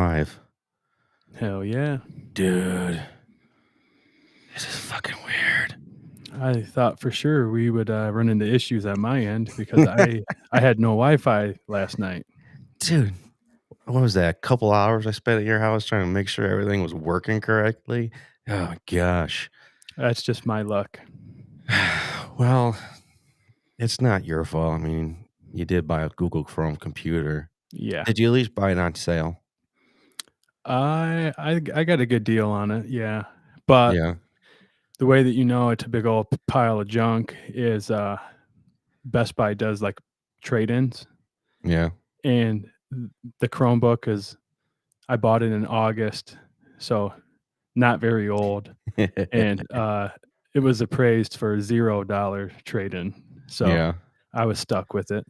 live. Hell yeah. Dude, this is fucking weird. I thought for sure we would run into issues at my end because I had no Wi-Fi last night. Dude, what was that? A couple hours I spent at your house trying to make sure everything was working correctly? Oh my gosh. That's just my luck. Well, it's not your fault. I mean, you did buy a Google Chrome computer. Yeah. Did you at least buy it on sale? I got a good deal on it, yeah. But Yeah. the way that you know it's a big old pile of junk is Best Buy does like trade-ins, Yeah. and the Chromebook is I bought it in August, so not very old, and it was appraised for $0 trade-in. So Yeah. I was stuck with it,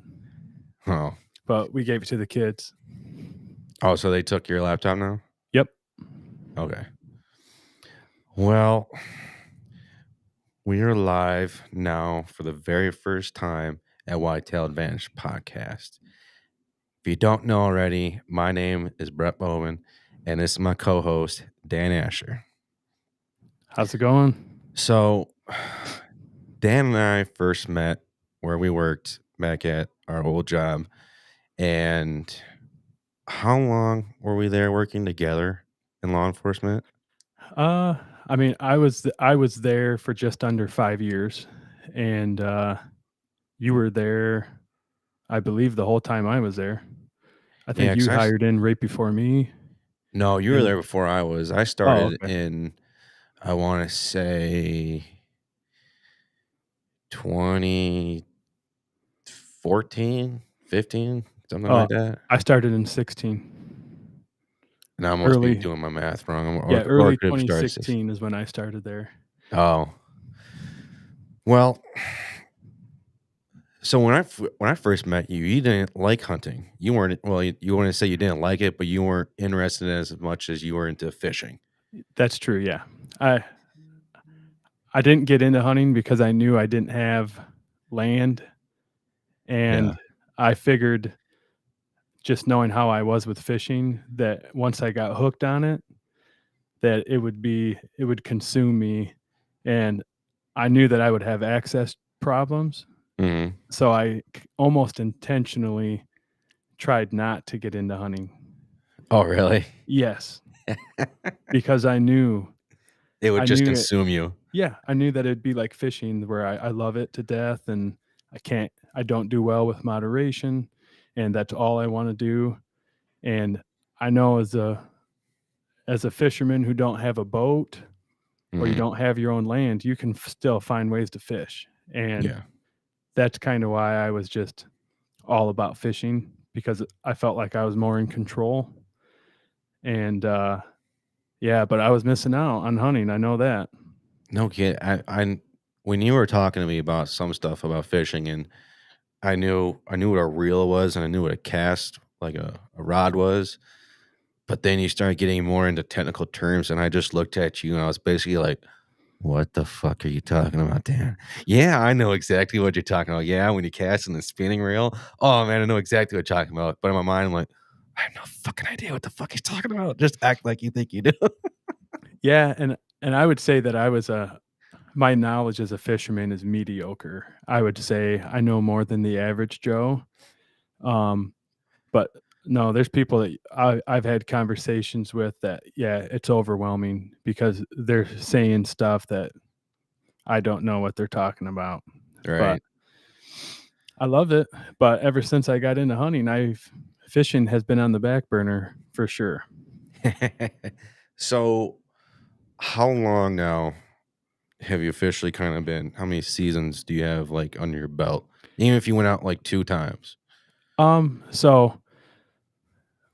Oh. but we gave it to the kids. Oh, so they took your laptop now? Yep. Okay. Well, we are live now for the very first time at Whitetail Advantage Podcast. If you don't know already, my name is Brett Bowman, and this is my co-host, Dan Asher. How's it going? So, Dan and I first met where we worked back at our old job. And how long were we there working together in law enforcement? Uh, I mean, I was there for just under 5 years, and you were there, I believe, the whole time I was there. I Yeah, think you because hired in right before me, no, you were and there before I was. I oh, started okay. in, I want to say 2014, 15, something Oh, like that. I started in 16. And I must be Early doing my math wrong, Yeah, or early could have started 6. 2016 is when I started there. Oh, well, so when I first met you, you didn't like hunting. You weren't, well, you want to say you didn't like it, but you weren't interested in it as much as you were into fishing. That's true, yeah. I I didn't get into hunting because I knew I didn't have land, Yeah. and I figured, just knowing how I was with fishing, that once I got hooked on it, that it would consume me, and I knew that I would have access problems, Hmm. so I almost intentionally tried not to get into hunting. Oh, really? Yes, because It would I just knew it consume you. yeah, I knew that it'd be like fishing where I love it to death, and I don't do well with moderation, and that's all I wanna do, and I know as a fisherman who don't have a boat or you Hmm. don't have your own land, you can still find ways to fish, and Yeah. that's kinda why I was just all about fishing because I felt like I was more in control, and, yeah, but I was missing out on hunting, I know that. No kid. When you were talking to me about some stuff about fishing, and I knew what a reel was, and I knew what a cast, like a rod was. But then you started getting more into technical terms, and I just looked at you, and I was basically like, "What the fuck are you talking about, Dan?" Yeah, I know exactly what you're talking about. Yeah, when you cast in the spinning reel. Oh man, I know exactly what you're talking about. But in my mind, I'm like, I have no fucking idea what the fuck he's talking about. Just act like you think you do. Yeah, and I would say that I was a my knowledge as a fisherman is mediocre. I would say I know more than the average Joe. Um, but no, there's people that I've had conversations with that, yeah, it's overwhelming because they're saying stuff that I don't know what they're talking about. But Right. I love it. But ever since I got into hunting, I've fishing has been on the back burner for sure. So, how long now have you officially kind of been? How many seasons do you have like under your belt? Even if you went out like 2 times. So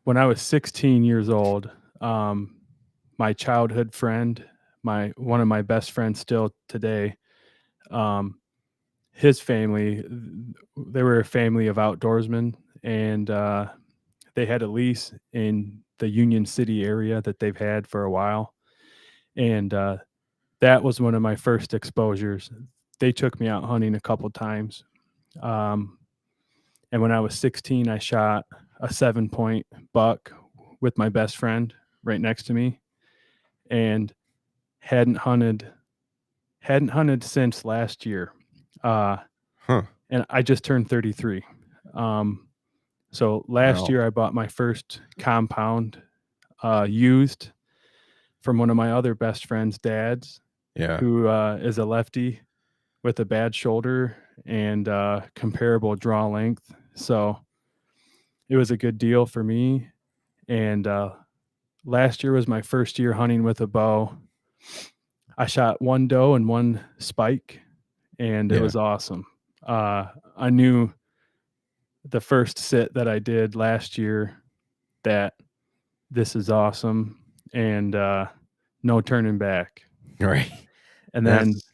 when I was 16 years old, my childhood friend, my one of my best friends still today, um, his family, they were a family of outdoorsmen, and they had a lease in the Union City area that they've had for a while, and that was one of my first exposures. They took me out hunting a couple times, um, and when I was 16, I shot a 7 point buck with my best friend right next to me, and hadn't hunted since last year. Huh. And I just turned 33. So last Well, year I bought my first compound used from one of my other best friend's dads, yeah. who is a lefty with a bad shoulder and comparable draw length. So it was a good deal for me. And last year was my first year hunting with a bow. I shot one doe and one spike, and it Yeah. was awesome. I knew the first sit that I did last year that this is awesome and no turning back. Right. And then That's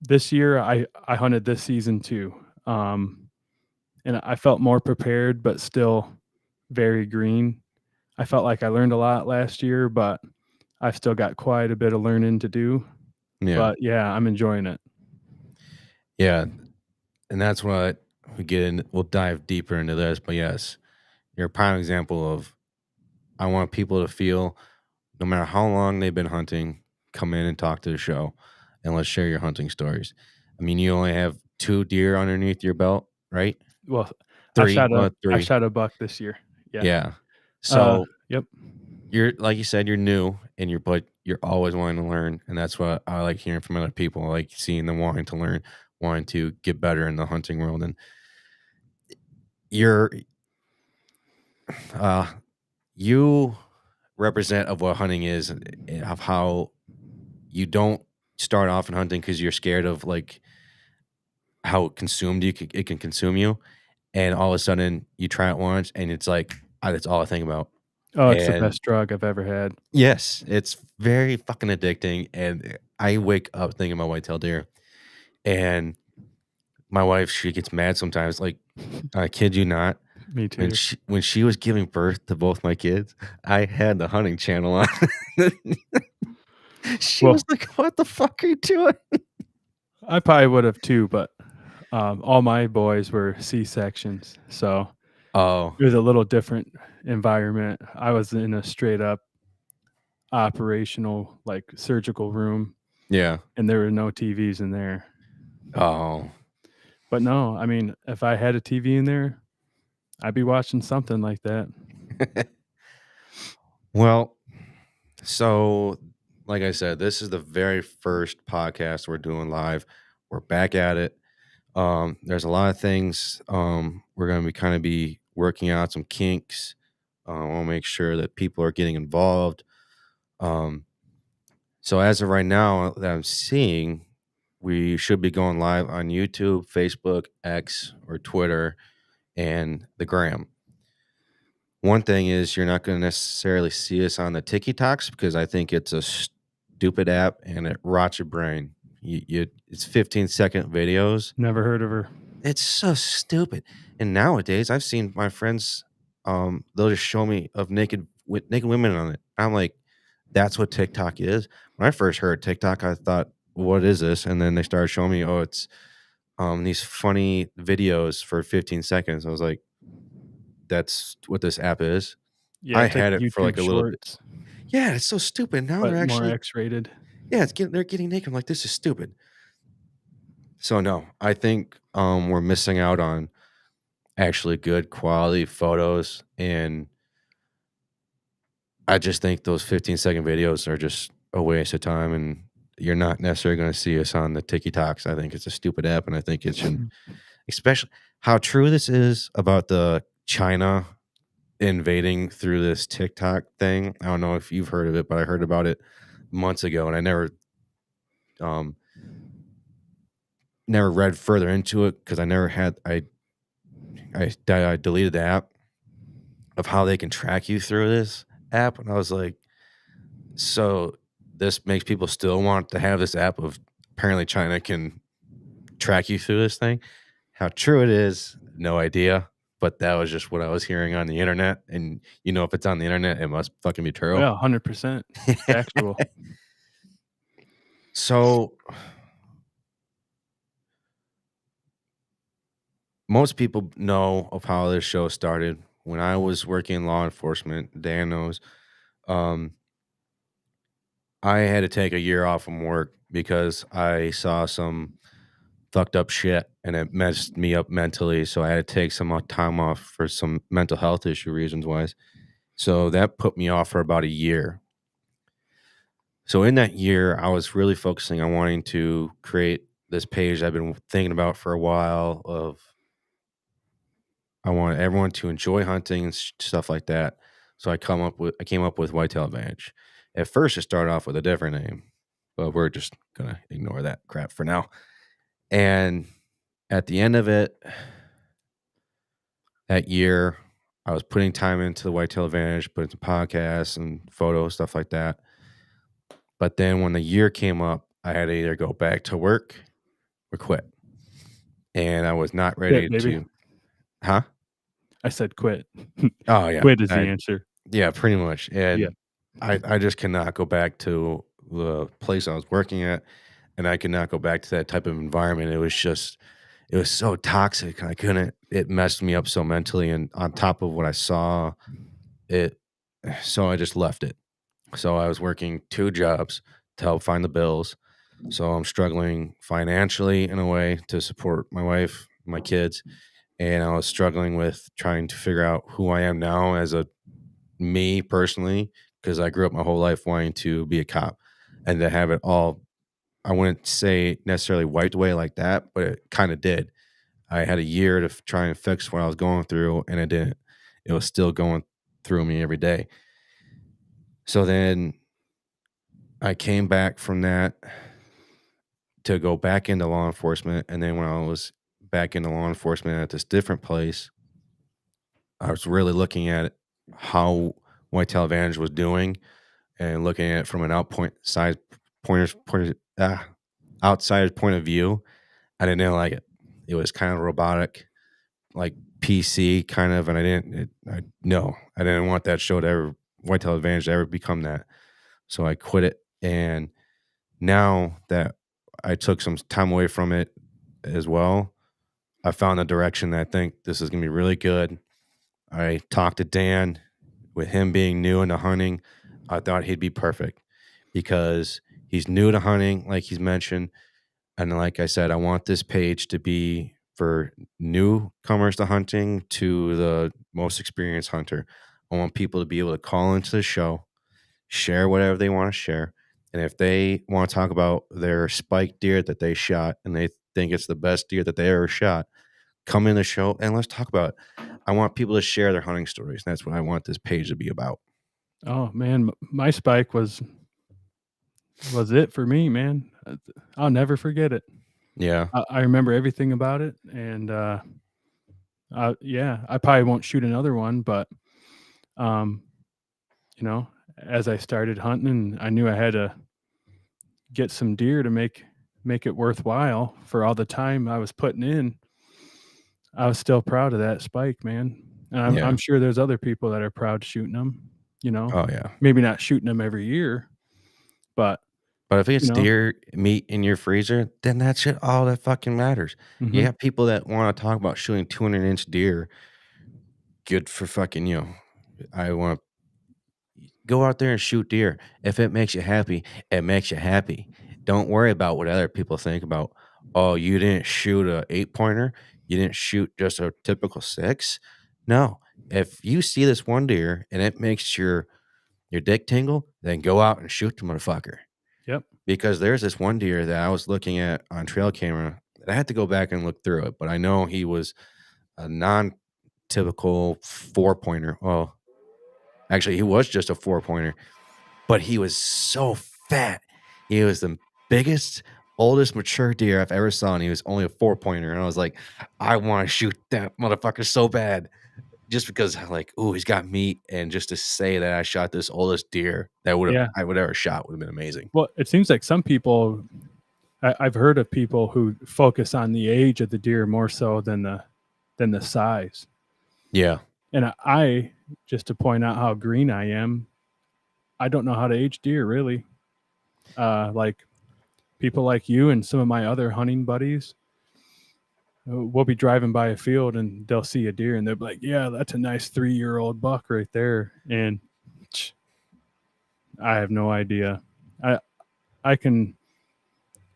this year I hunted this season too. And I felt more prepared, but still very green. I felt like I learned a lot last year, but I've still got quite a bit of learning to do. yeah. But yeah, I'm enjoying it. Yeah. And that's what we get in. We'll dive deeper into this. But yes, you're a prime example of I want people to feel no matter how long they've been hunting, come in and talk to the show and let's share your hunting stories. I mean, you only have 2 deer underneath your belt, right? Well, Three. I Three. shot a buck this year. Yeah. Yeah. So Yep. you're like you said, you're new and but you're always wanting to learn. And that's what I like hearing from other people. I like seeing them wanting to learn, wanting to get better in the hunting world. And you're uh you represent of what hunting is and of how you don't start off in hunting because you're scared of like how consumed it can consume you, and all of a sudden you try it once and it's like that's all I think about. Oh, it's the And best drug I've ever had. yes, it's very fucking addicting. And I wake up thinking about whitetail deer, and my wife, she gets mad sometimes. Like I kid you not, Me too. when she was giving birth to both my kids, I had the hunting channel on. She was Well, like, "What the fuck are you doing?" I probably would have too, but all my boys were C-sections, so Oh it was a little different environment. I was in a straight up operational, like surgical room, yeah. and there were no TVs in there. Oh. But no, I mean, if I had a TV in there, I'd be watching something like that. Well, so like I said, this is the very first podcast we're doing live. We're back at it. There's a lot of things we're going to be working out some kinks. I want to make sure that people are getting involved. Um, so as of right now that I'm seeing, we should be going live on YouTube, Facebook, X, or Twitter, and the Gram. One thing is you're not going to necessarily see us on the TikToks because I think it's a stupid app and it rots your brain. It's 15-second videos. Never heard of her. It's so stupid. And nowadays, I've seen my friends, they'll just show me of naked women on it. I'm like, that's what TikTok is. When I first heard TikTok, I thought, what is this? And then they started showing me, oh, it's these funny videos for 15 seconds. I was like, that's what this app is. Yeah, I it's like had it for like YouTube a little bit. Shorts, Yeah, it's so stupid. Now they're but more actually, X-rated. yeah, they're getting naked. I'm like, this is stupid. So no, I think we're missing out on actually good quality photos, and I just think those 15-second videos are just a waste of time, and you're not necessarily going to see us on the TikToks. I think it's a stupid app, and I think it should, especially how true this is about the China invading through this TikTok thing. I don't know if you've heard of it, but I heard about it months ago, and I um never read further into it because I never had I deleted the app of how they can track you through this app, and I was like, so this makes people still want to have this app of apparently China can track you through this thing. How true it is, no idea. But that was just what I was hearing on the internet. And if it's on the internet, it must fucking be true. Well, 100% factual. So most people know of how this show started. when I was working in law enforcement, Dan knows, um, I had to take a year off from work because I saw some fucked up shit and it messed me up mentally. So I had to take some time off for some mental health issue reasons wise. So that put me off for about a year. So in that year, I was really focusing on wanting to create this page I've been thinking about for a while of I want everyone to enjoy hunting and stuff like that. So I came up with Whitetail Advantage. At first, it started off with a different name, but we're just gonna ignore that crap for now. And at the end of it, that year, I was putting time into the Whitetail Advantage, putting some podcasts and photos, stuff like that. But then when the year came up, I had to either go back to work or quit. And I was not Quit, ready baby. to, huh? I said quit. Oh yeah, Quit is the answer. yeah, pretty much. Yeah. And I just cannot go back to the place I was working at, and I cannot go back to that type of environment. It was so toxic. I couldn't. It messed me up so mentally, and on top of what I saw, it. So I just left it. So I was working 2 jobs to help find the bills. So I'm struggling financially in a way to support my wife, my kids, and I was struggling with trying to figure out who I am now as a me personally, because I grew up my whole life wanting to be a cop and to have it all. I wouldn't say necessarily wiped away like that, but it kind of did. I had a year to try and fix what I was going through, and it didn't. It was still going through me every day. So then I came back from that to go back into law enforcement. And then when I was back into law enforcement at this different place, I was really looking at how Whitetail Advantage was doing and looking at it from an outside point of view. I didn't like it. It was kind of robotic, like PC kind of, and I didn't want that show to ever Whitetail Advantage to ever become that. So I quit it, and now that I took some time away from it as well, I found a direction that I think this is gonna be really good. I talked to Dan. With him being new into hunting, I thought he'd be perfect because he's new to hunting, like he's mentioned. And like I said, I want this page to be for newcomers to hunting to the most experienced hunter. I want people to be able to call into the show, share whatever they want to share. And if they want to talk about their spiked deer that they shot and they think it's the best deer that they ever shot, come in the show and let's talk about it. I want people to share their hunting stories. And that's what I want this page to be about. Oh man, my spike was it for me, man. I'll never forget it. Yeah. I remember everything about it, and yeah, I probably won't shoot another one, but um, you know, as I started hunting, I knew I had to get some deer to make it worthwhile for all the time I was putting in. I was still proud of that spike, man, and Yeah. I'm sure there's other people that are proud shooting them. You know, Oh, yeah. maybe not shooting them every year, but But if you it's know, deer meat in your freezer, then that's shit all that fucking matters. You hmm have people that wanna talk about shooting 200-inch deer, good for fucking you. I wanna go out there and shoot deer. If it makes you happy, it makes you happy. Don't worry about what other people think about, "Oh, you didn't shoot a 8 pointer? You didn't shoot just a typical 6?" No. If you see this one deer and it makes your dick tingle, then go out and shoot the motherfucker. yep, Because there's this one deer that I was looking at on trail camera. I had to go back and look through it, but I know he was a non-typical 4 pointer. Well, actually, he was just a 4 pointer, but he was so fat. He was the biggest, oldest mature deer I've ever saw, and he was only a 4 pointer. And I was like, I want to shoot that motherfucker so bad. Just because like, oh, he's got meat, and just to say that I shot this oldest deer that yeah. I would ever shot would have been amazing. Well, it seems like some people I've heard of people who focus on the age of the deer more so than the size. Yeah. And I just to point out how green I am, I don't know how to age deer really. Like people like you and some of my other hunting buddies, we'll be driving by a field and they'll see a deer and they'll be like, "Yeah, that's a nice 3-year-old buck right there." And I have no idea. I I can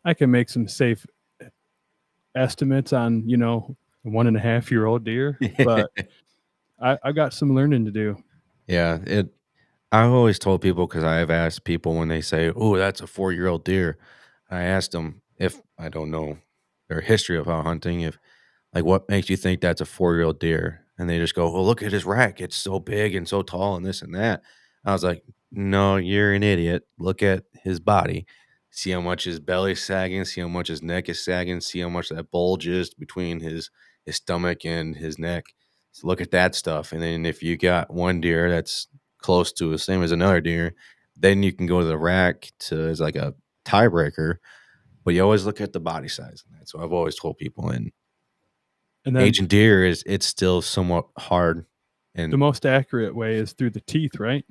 I can make some safe estimates on 1.5-year-old deer, but I got some learning to do. Yeah, I've always told people because I have asked people when they say, "Oh, that's a 4-year-old deer." I asked them if I don't know their history of how hunting, if like, "What makes you think that's a 4-year-old deer?" And they just go, "Well, look at his rack. It's so big and so tall and this and that." I was like, "No, you're an idiot. Look at his body. See how much his belly's sagging, see how much his neck is sagging, see how much that bulge is between his stomach and his neck. So look at that stuff. And then if you got one deer that's close to the same as another deer, then you can go to the rack to as like a tiebreaker, but you always look at the body size in that." So I've always told people, and And then aging deer it's still somewhat hard, the and most accurate way is through the teeth, right?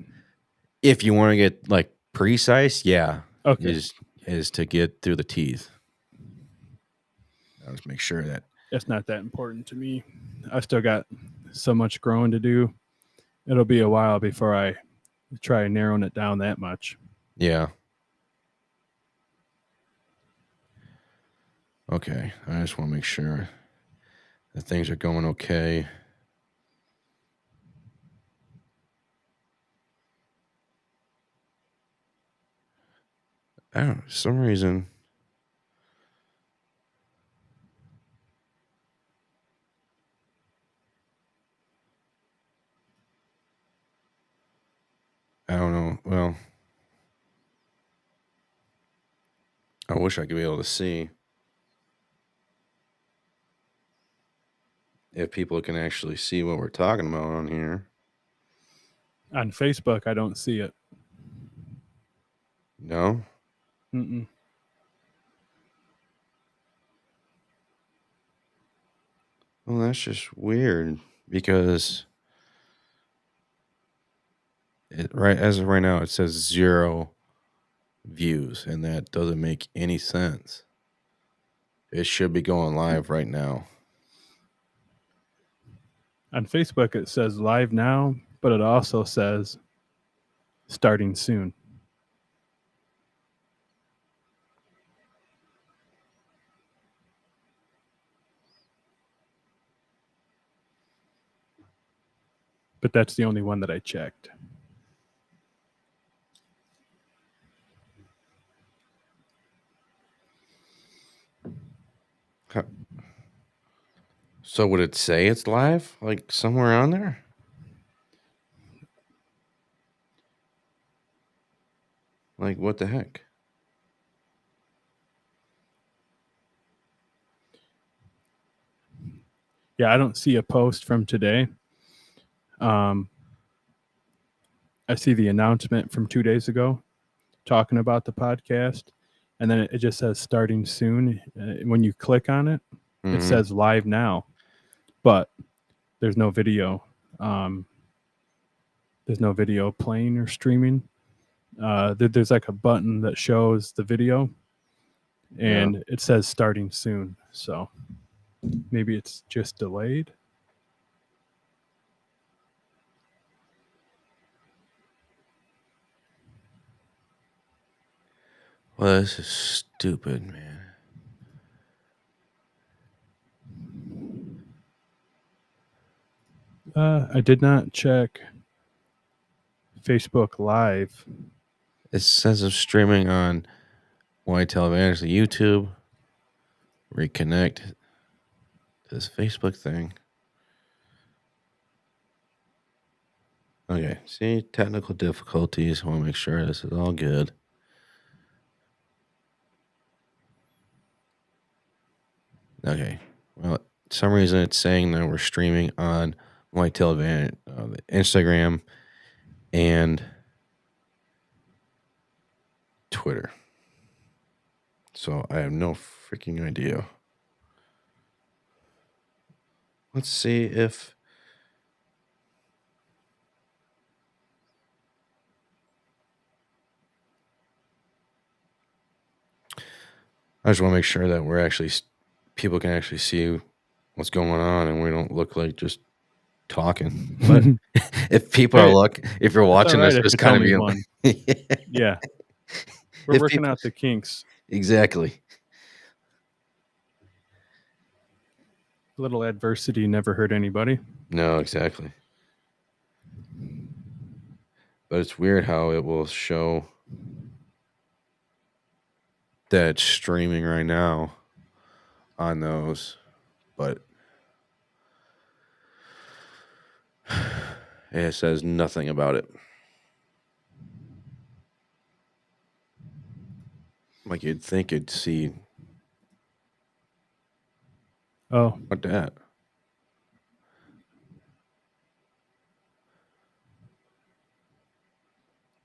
if you wanna get, like, precise, yeah, Okay. is to get through the teeth. I'll just make sure that It's not that important to me. I still got so much growing to do. It'll be a while before I try narrowing it down that much. yeah, okay, I just wanna make sure that things are going okay. I don't know, for some reason I don't know, well, I wish I could be able to see if people can actually see what we're talking about on here. On Facebook, I don't see it. No? Mm-mm. Well, that's just weird because as of right now, it says 0 views, and that doesn't make any sense. It should be going live right now. On Facebook, it says live now, but it also says starting soon. But that's the only one that I checked. Huh. So would it say it's live, like, somewhere on there? Like, what the heck? Yeah, I don't see a post from today. Um, I see the announcement from 2 days ago talking about the podcast, and then it just says starting soon. When you click on it, it Mhm. says live now, but there's no video. Um, there's no video playing or streaming. There's like a button that shows the video, Yeah. and it says starting soon. So maybe it's just delayed. Well, this is stupid, man. I did not check Facebook Live. It says I'm streaming on Whitetail Advantage, the YouTube. Reconnect to this Facebook thing. Okay, see, technical difficulties. I want to make sure this is all good. Okay, well, some reason it's saying that we're streaming on Whitetail Advantage, Instagram, and Twitter. So I have no freaking idea. Let's see if I just want to make sure that we're actually people can actually see what's going on, and we don't look like just talking. But if people Hey, if you're that's all watching right this, if just it's kind of only being one. like, Yeah, we're if working people out the kinks. exactly. Little adversity never hurt anybody. No, exactly. But it's weird how it will show that it's streaming right now on those, but it says nothing about it. Like you'd think you'd see Oh, what that.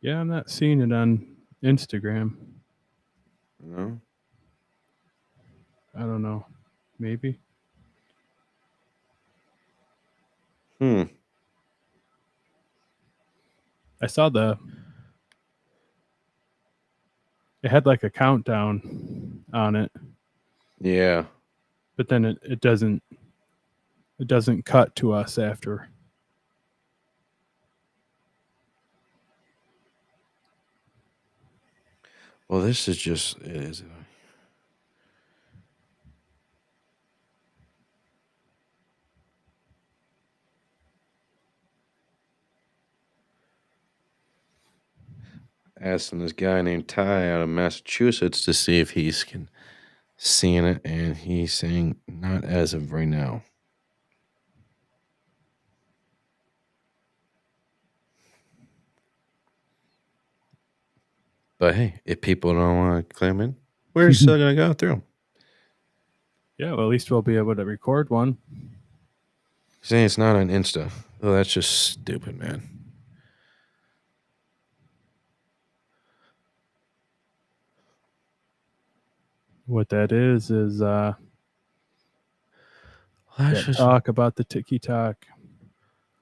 yeah, I'm not seeing it on Instagram. No? I don't know. Maybe. Hmm. I saw it had like a countdown on it, Yeah. but then it doesn't cut to us after. Well, this is just is asking this guy named Ty out of Massachusetts to see if he's seeing it, and he's saying not as of right now. But hey, if people don't want to claim in, we're still gonna go through. Yeah, well, at least we'll be able to record one. Saying it's not on Insta. Oh, that's just stupid, man. What that is That's that just talk about the TikTok.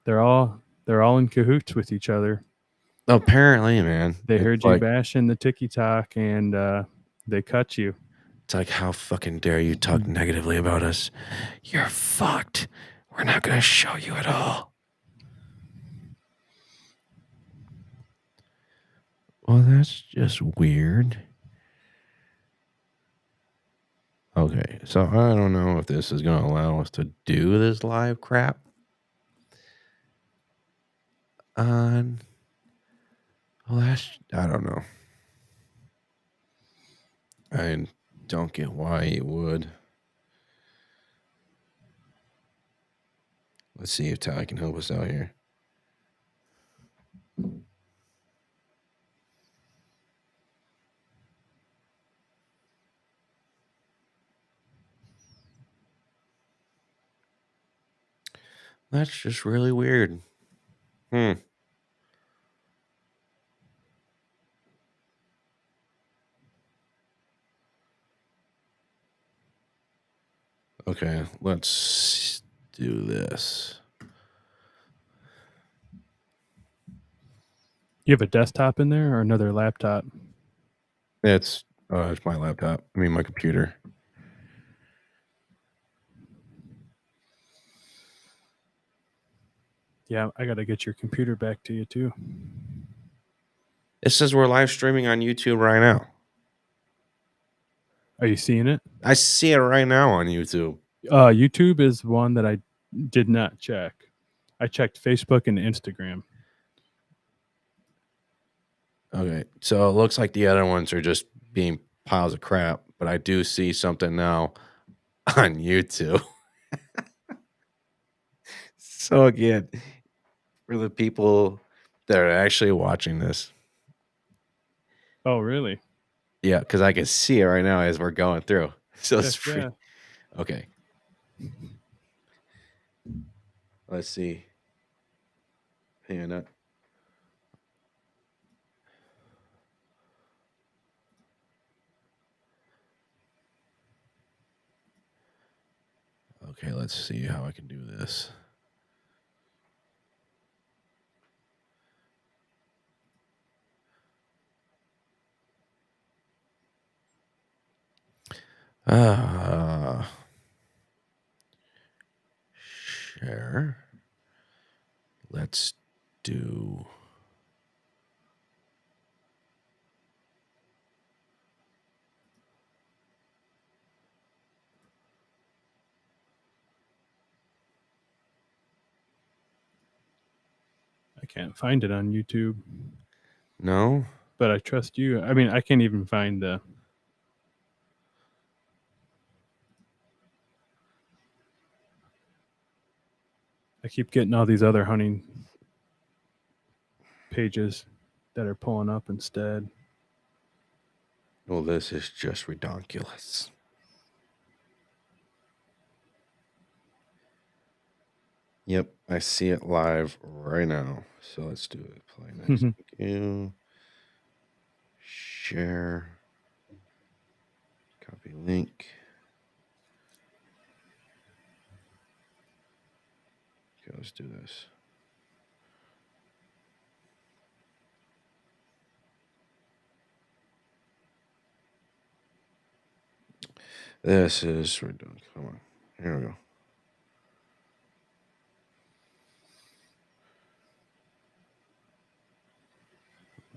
They're all in cahoots with each other. apparently, man. They heard you bashing the TikTok and they cut you. It's like, how fucking dare you talk negatively about us? You're fucked. We're not gonna show you at all. Well, that's just weird. Okay, so I don't know if this is gonna allow us to do this live crap on. Well, I don't know. I don't get why you would. Let's see if Ty can help us out here. That's just really weird. Hmm. Okay, let's do this. You have a desktop in there or another laptop? It's my laptop. I mean, my computer. Yeah, I got to get your computer back to you too. It says we're live streaming on YouTube right now. Are you seeing it? I see it right now on YouTube. YouTube is one that I did not check. I checked Facebook and Instagram. Okay, so it looks like the other ones are just being piles of crap, but I do see something now on YouTube. So again, for the people that are actually watching this, Oh, really? yeah, because I can see it right now as we're going through. So it's Heck yeah. okay. Let's see. Hang on. Okay, let's see how I can do this. Uh, do. I can't find it on YouTube, No? but I trust you. I mean, I can't even find the. I keep getting all these other hunting pages that are pulling up instead. Well, this is just redonkulous. Yep, I see it live right now. So let's do it. Play next. Thank you. Share. Copy link. Okay, let's do this. This is redundant. Come on. Here we go.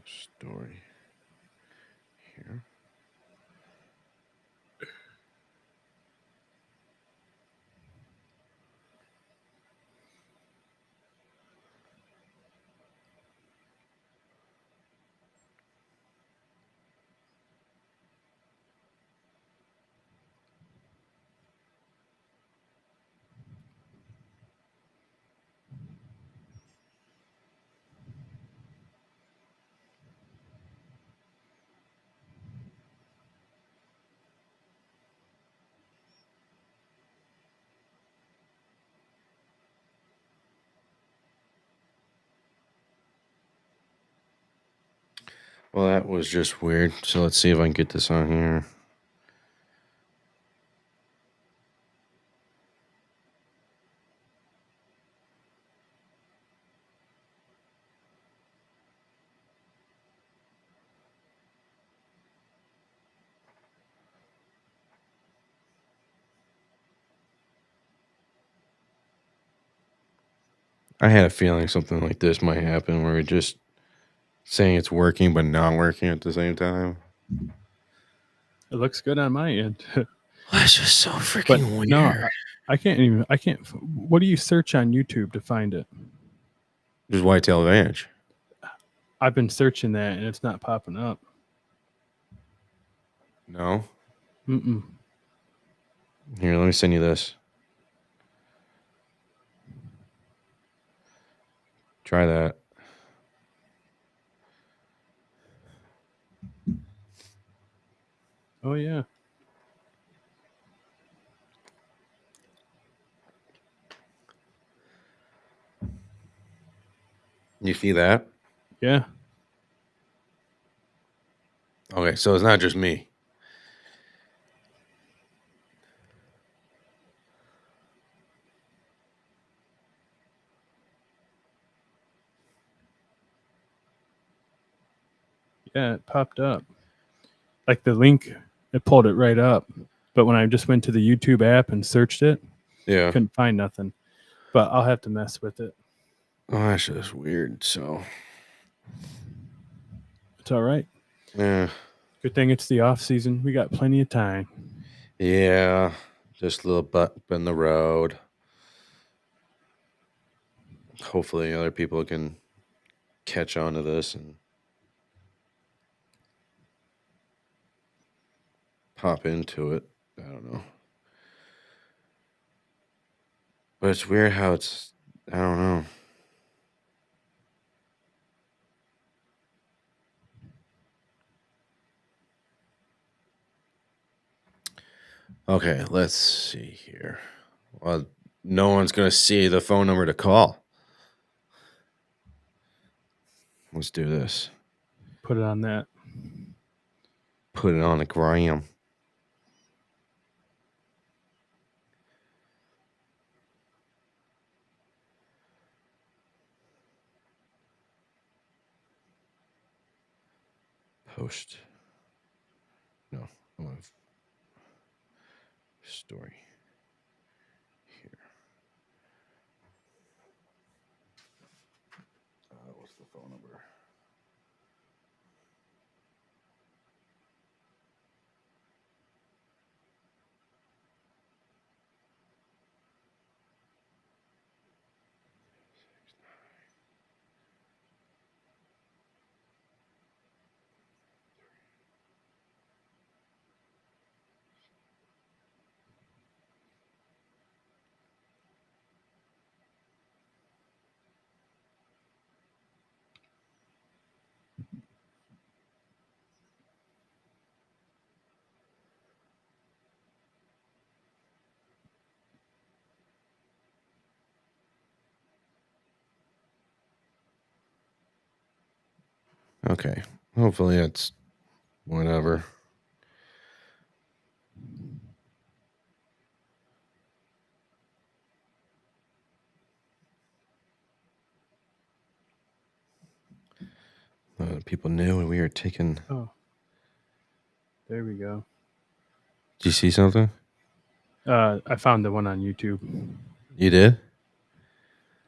Story. Here. Well, that was just weird. So let's see if I can get this on here. I had a feeling something like this might happen where we're just saying it's working but not working at the same time. It looks good on my end. That's just so freaking But weird. no, I can't even. I can't. What do you search on YouTube to find it? Just whitetail advantage. I've been searching that and it's not popping up. No? Mm-mm. Here, let me send you this. Try that. Oh yeah. You see that? Yeah. Okay, so it's not just me. Yeah, it popped up. Like the link, it pulled it right up. But when I just went to the YouTube app and searched it, Yeah. couldn't find nothing. But I'll have to mess with it. Oh, that's just weird. So, It's all right. yeah. Good thing it's the off season. We got plenty of time. Yeah. Just a little bump in the road. Hopefully, other people can catch on to this and pop into it. I don't know. But it's weird how it's, I don't know. Okay, let's see here. Well, no one's going to see the phone number to call. Let's do this. Put it on that. Put it on the gram. Post. No, I want story. Here. phone number. Okay. Hopefully it's whatever. People knew and we were taking. Oh, there we go. Did you see something? I found the one on YouTube. You did?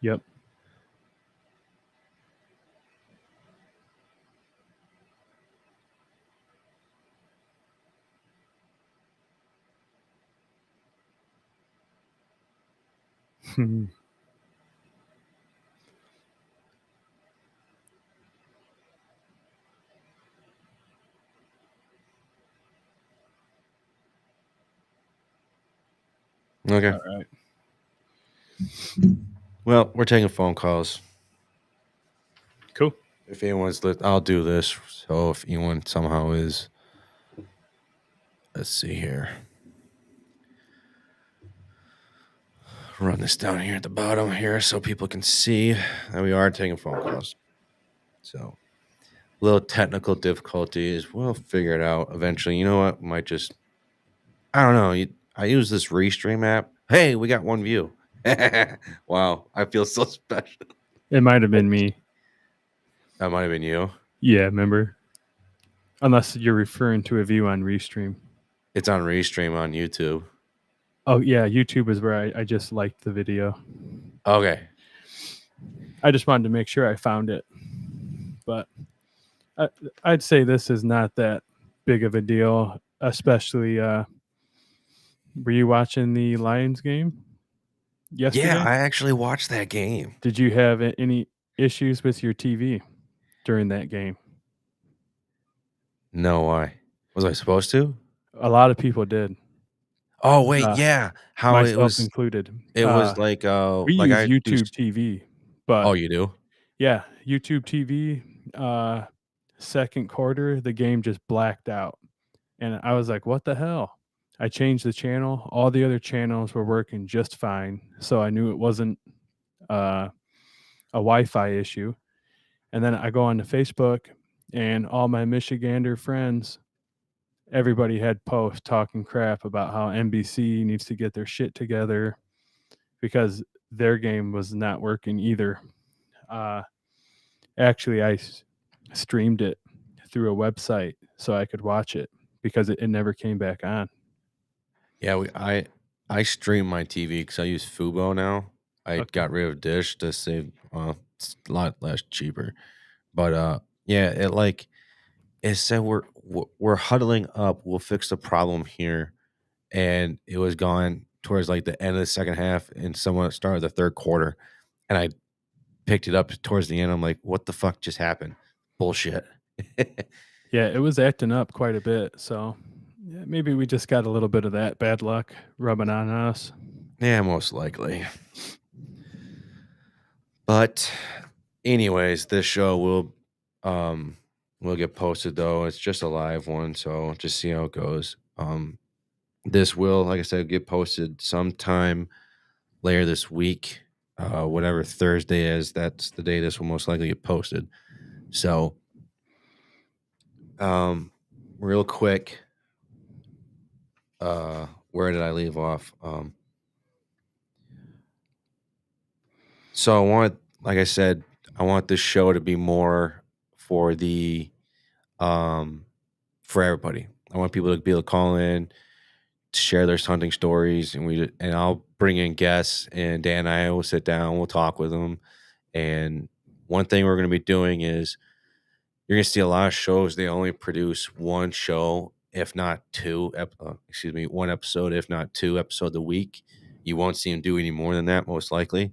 Yep. Okay. All right. Well, we're taking phone calls. Cool. If anyone's I'll do this. So if anyone somehow is, let's see here. Run this down here at the bottom here so people can see that we are taking phone calls. So little technical difficulties. We'll figure it out eventually. You know what? Might just, I don't know. I use this Restream app. Hey, we got one view. Wow. I feel so special. It might have been me. That might have been you. Yeah, remember? Unless you're referring to a view on Restream. It's on Restream on YouTube. Oh, yeah. YouTube is where I just liked the video. Okay. I just wanted to make sure I found it. But I'd say this is not that big of a deal, especially. Were you watching the Lions game yesterday? Yeah, I actually watched that game. Did you have any issues with your TV during that game? No, why? Was I supposed to? A lot of people did, Oh wait, yeah. How myself included. it was We like use I do. YouTube TV, but Oh, you do? yeah, YouTube TV. Second quarter, the game just blacked out, and I was like, "What the hell?" I changed the channel. All the other channels were working just fine, so I knew it wasn't a Wi-Fi issue. And then I go on to Facebook, and all my Michigander friends, everybody had posts talking crap about how NBC needs to get their shit together because their game was not working either. Uh, Actually, I streamed it through a website so I could watch it because it never came back on. Yeah, I stream my TV because I use Fubo now. I Okay. got rid of Dish to save. It's a lot less cheaper, but yeah, it said we're huddling up. We'll fix the problem here, and it was gone towards like the end of the second half, and someone started the third quarter, and I picked it up towards the end. I'm like, what the fuck just happened? Bullshit. Yeah, it was acting up quite a bit. So yeah, maybe we just got a little bit of that bad luck rubbing on us. Yeah, most likely. But anyways, this show will get posted though. It's just a live one, so just see how it goes. This will, like I said, get posted sometime later this week. Whatever Thursday is, that's the day this will most likely get posted. So real quick, where did I leave off? So I want, like I said, I want this show to be more for the for everybody. I want people to be able to call in, to share their hunting stories, and I'll bring in guests, and Dan and I will sit down, we'll talk with them, and one thing we're gonna be doing is you're gonna see a lot of shows, they only produce 1 show, if not 2 excuse me, 1 episode, if not 2 episodes a week. You won't see them do any more than that, most likely.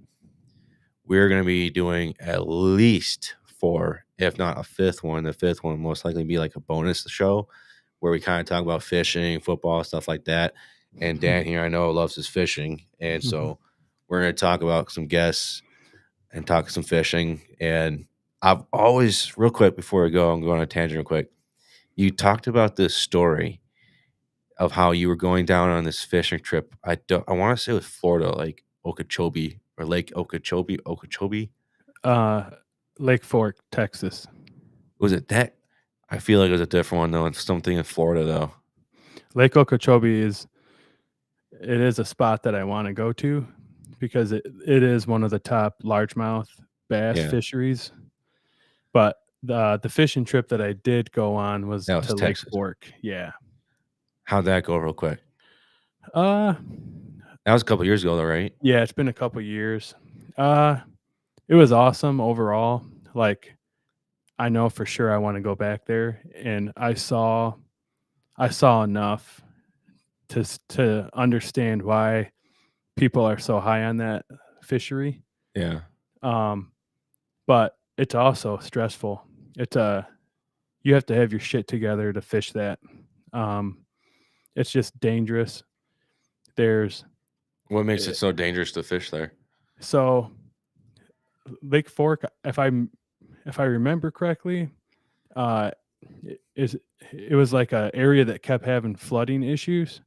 We're gonna be doing at least 4, if not a 5th one. The 5th one will most likely be like a bonus show where we kinda talk about fishing, football, stuff like that, and Dan here, I know, loves his fishing, and Mhm. so we're gonna talk about some guests and talk some fishing, and I've always real quick before we go, I'm going on a tangent real quick. You talked about this story of how you were going down on this fishing trip. I wanna say it was Florida, like Okeechobee or Lake Okeechobee? Uh, Lake Fork, Texas. Was it that? I feel like it was a different one though. It's something in Florida though. Lake Okeechobee is a spot that I wanna go to because it is one of the top largemouth bass Yeah, fisheries, but the fishing trip that I did go on was that was to Lake Texas. Fork, yeah. How'd that go real quick? Uh, That was a couple years ago though, right? yeah, it's been a couple years. Uh, it was awesome overall, like, I know for sure I wanna go back there, and I saw enough to understand why people are so high on that fishery. Yeah. Um, but it's also stressful. It's you have to have your shit together to fish that. Um, it's just dangerous. There's What makes it eh, so dangerous to fish there? so Lake Fork, if I remember correctly, uh, is it was like a area that kept having flooding issues,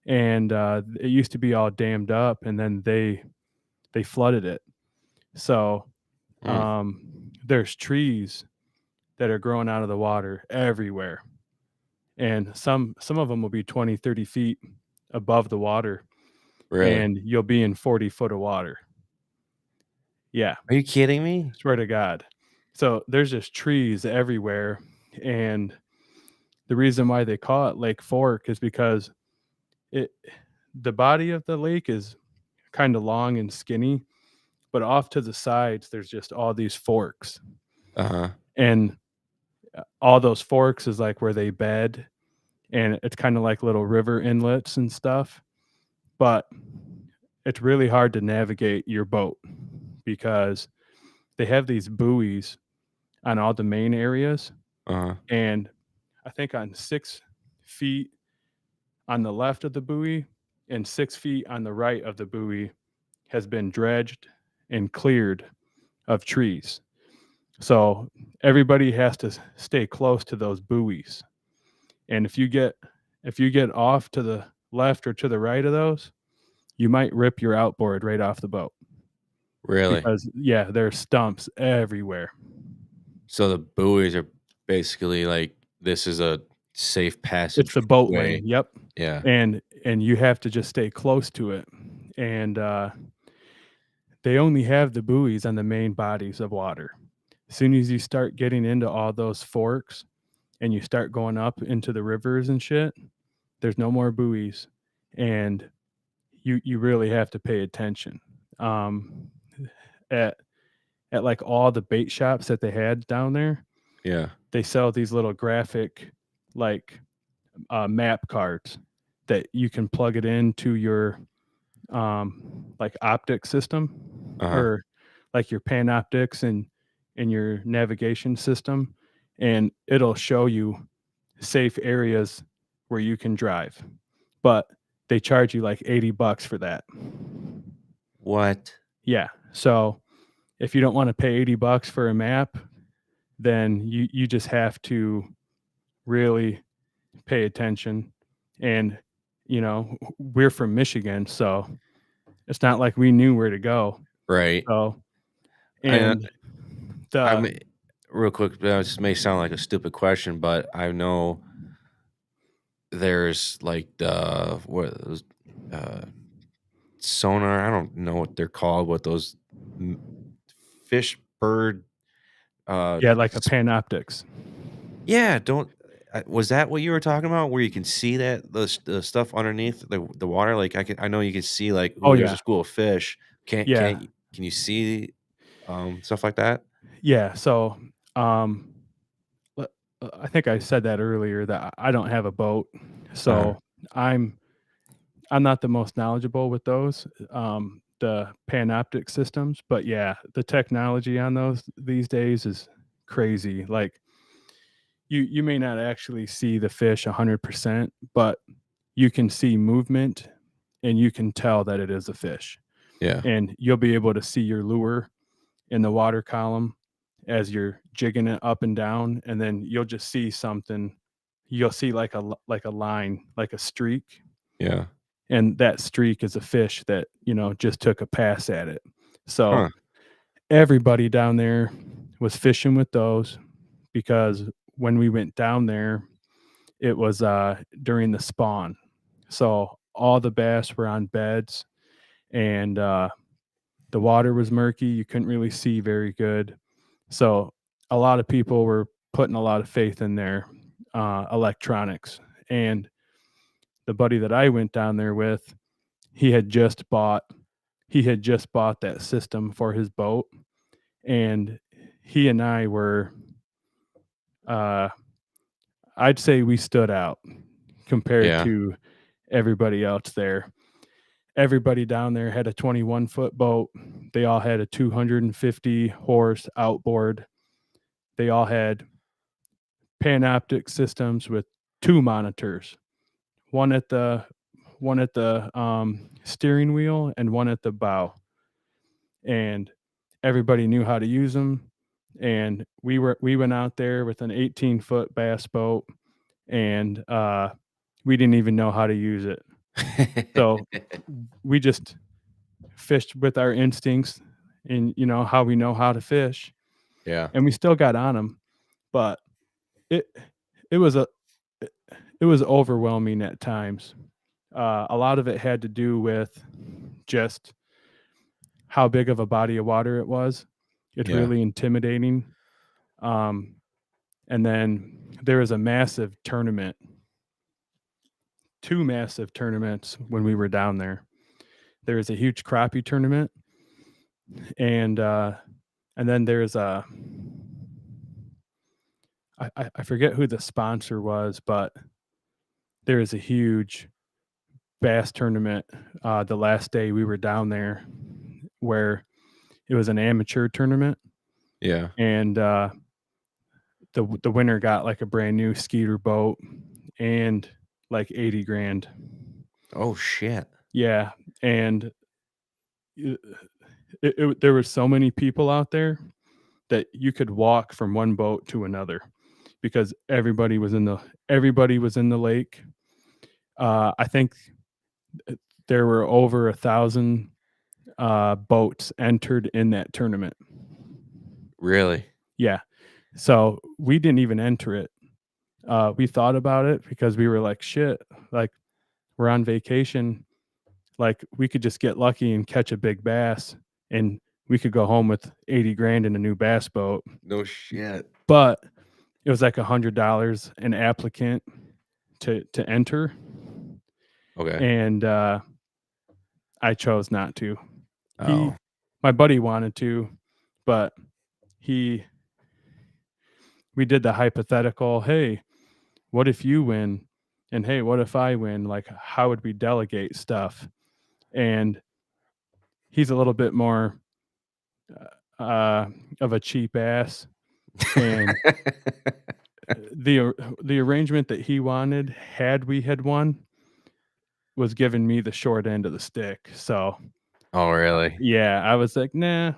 and it used to be all dammed up, and then they flooded it. So Mm, there's trees that are growing out of the water everywhere, and some of them will be 20, 30 feet above the water, really? and you'll be in 40 foot of water. Yeah, Are you kidding me? swear to God. So there's just trees everywhere, and the reason why they call it Lake Fork is because it the body of the lake is kind of long and skinny, but off to the sides there's just all these forks, Uh-huh. and all those forks is like where they bed, and it's kind of like little river inlets and stuff. But it's really hard to navigate your boat because they have these buoys on all the main areas, Uh-huh. and I think on 6 feet on the left of the buoy and 6 feet on the right of the buoy has been dredged and cleared of trees. So everybody has to stay close to those buoys. And if you get off to the left or to the right of those, you might rip your outboard right off the boat Really? because yeah, there's stumps everywhere. So the buoys are basically like this is a safe It's passage the boat way. lane, yep. Yeah. And you have to just stay close to it. And they only have the buoys on the main bodies of water. As soon as you start getting into all those forks and you start going up into the rivers and shit, there's no more buoys. And you really have to pay attention. Um, at at like all the bait shops that they had down there, Yeah. they sell these little graphic like map cards that you can plug it into your like optic system Uh-huh. or like your panoptics and in your navigation system, and it'll show you safe areas where you can drive. But they charge you like $80 for that. What? Yeah. So if you don't want to pay $80 for a map, then you just have to really pay attention. And we're from Michigan, so it's not like we knew where to go. Right. So I and I the mean, real quick, this may sound like a stupid question, but I know there's like the what those uh sonar, I don't know what they're called, what those m- fish bird yeah, like a panoptics. yeah, don't was that what you were talking about where you can see that the stuff underneath the water? Like I know you can see like, Oh ooh, there's a yeah. school of fish. Yeah. Can you see stuff like that? Yeah, so, um, le I think I said that earlier that I don't have a boat, Uh-huh. so I'm I'm not the most knowledgeable with those, the panoptic systems, but yeah, the technology on those these days is crazy. Like you may not actually see the fish 100%, but you can see movement and you can tell that it is a fish. Yeah. And you'll be able to see your lure in the water column as you're jigging it up and down, and then you'll just see something. You'll see like like a line, like a streak, Yeah. and that streak is a fish that just took a pass at it. So Huh. everybody down there was fishing with those because when we went down there, it was during the spawn, so all the bass were on beds, and the water was murky. You couldn't really see very good, so a lot of people were putting a lot of faith in their electronics. And the buddy that I went down there with, he had just bought he had just bought that system for his boat, and he and I were, uh, I'd say we stood out compared Yeah. to everybody else there. Everybody down there had a 21-foot boat. They all had a 250 horse outboard. They all had panoptic systems with two monitors, one at the steering wheel and one at the bow. And everybody knew how to use them. And we went out there with an 18-foot bass boat, and we didn't even know how to use it. So we just fished with our instincts and how we know how to fish, Yeah. and we still got on them. But it it was a it was overwhelming at times. A lot of it had to do with just how big of a body of water it was. It's Yeah. really intimidating. Um, and then there was a massive tournament, two massive tournaments when we were down there. There was a huge crappie tournament, and then there's a I forget who the sponsor was, but there is a huge bass tournament the last day we were down there, where it was an amateur tournament, Yeah. and the winner got like a brand new Skeeter boat and like 80 grand. Oh shit. Yeah, and it, there were so many people out there that you could walk from one boat to another because everybody was in the lake. I think there were over 1,000 boats entered in that tournament. Really? Yeah, so we didn't even enter it. We thought about it because we were like, shit, like we're on vacation. Like we could just get lucky and catch a big bass, and we could go home with 80 grand in a new bass boat. No shit. But it was like $100 an applicant to enter, Okay. and I chose not to. Oh. My buddy wanted to, but he we did the hypothetical. Hey, what if you win? And hey, what if I win? Like, how would we delegate stuff? And he's a little bit more uh, of a cheap ass, and the arrangement that he wanted, had we had won, was giving me the short end of the stick. So Oh really? yeah, I was like, nah,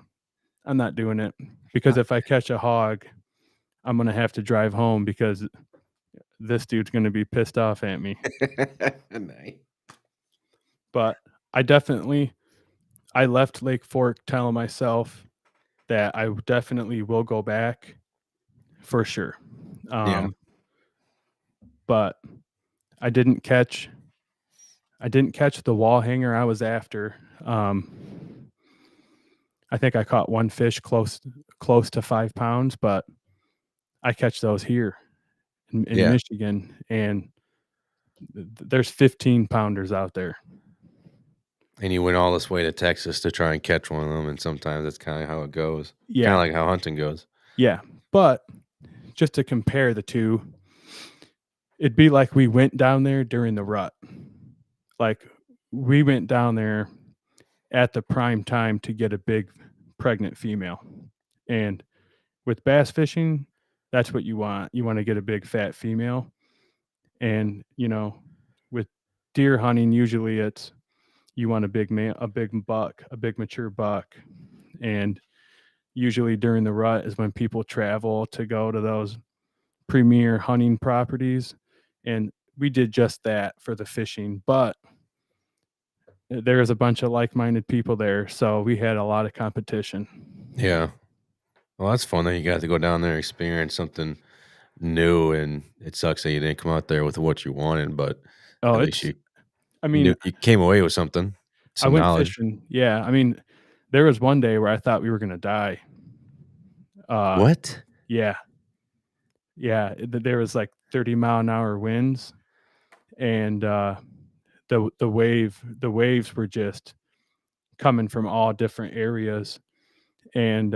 I'm not doing it because if I catch a hog, I'm gonna have to drive home because this dude's gonna be pissed off at me. Nice. But I left Lake Fork telling myself that I definitely will go back for sure. Yeah. But I didn't catch I didn't catch the wall hanger I was after. I think I caught one fish close to 5 pounds, but I catch those here in Yeah. Michigan, and there's 15 pounders out there. And you went all this way to Texas to try and catch one of them, and sometimes that's kind of how it goes. Kind of Yeah, like how hunting goes. Yeah, but just to compare the two, it'd be like we went down there during the rut. Like we went down there at the prime time to get a big pregnant female. And with bass fishing, that's what you want. You want to get a big fat female. And, with deer hunting, usually it's you want a big man, a big buck, a big mature buck. And usually during the rut is when people travel to go to those premier hunting properties. And we did just that for the fishing, but there is a bunch of like-minded people there, so we had a lot of competition. Yeah. Well, that's fun that you got to go down there and experience something new, and it sucks that you didn't come out there with what you wanted, but Oh, at least it's you I mean, knew you came away with something, I some went knowledge. fishing. Yeah, I mean, there was one day where I thought we were gonna die. Uh, What? yeah, yeah, there was, like, 30-mile-an-hour winds, and, the waves were just coming from all different areas, and,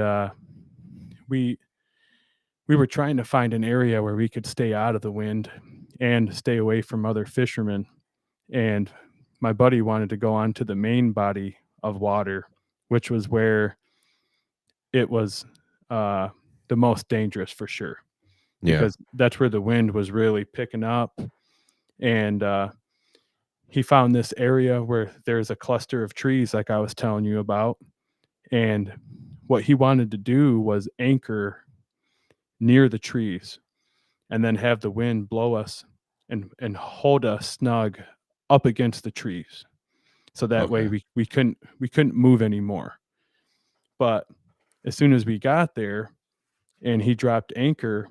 we we were trying to find an area where we could stay out of the wind and stay away from other fishermen. And my buddy wanted to go onto the main body of water, which was where it was uh, the most dangerous for sure, Yeah. because that's where the wind was really picking up. And he found this area where there's a cluster of trees, like I was telling you about. And what he wanted to do was anchor near the trees and then have the wind blow us and hold us snug up against the trees. So that way Okay. we couldn't move anymore. But as soon as we got there and he dropped anchor,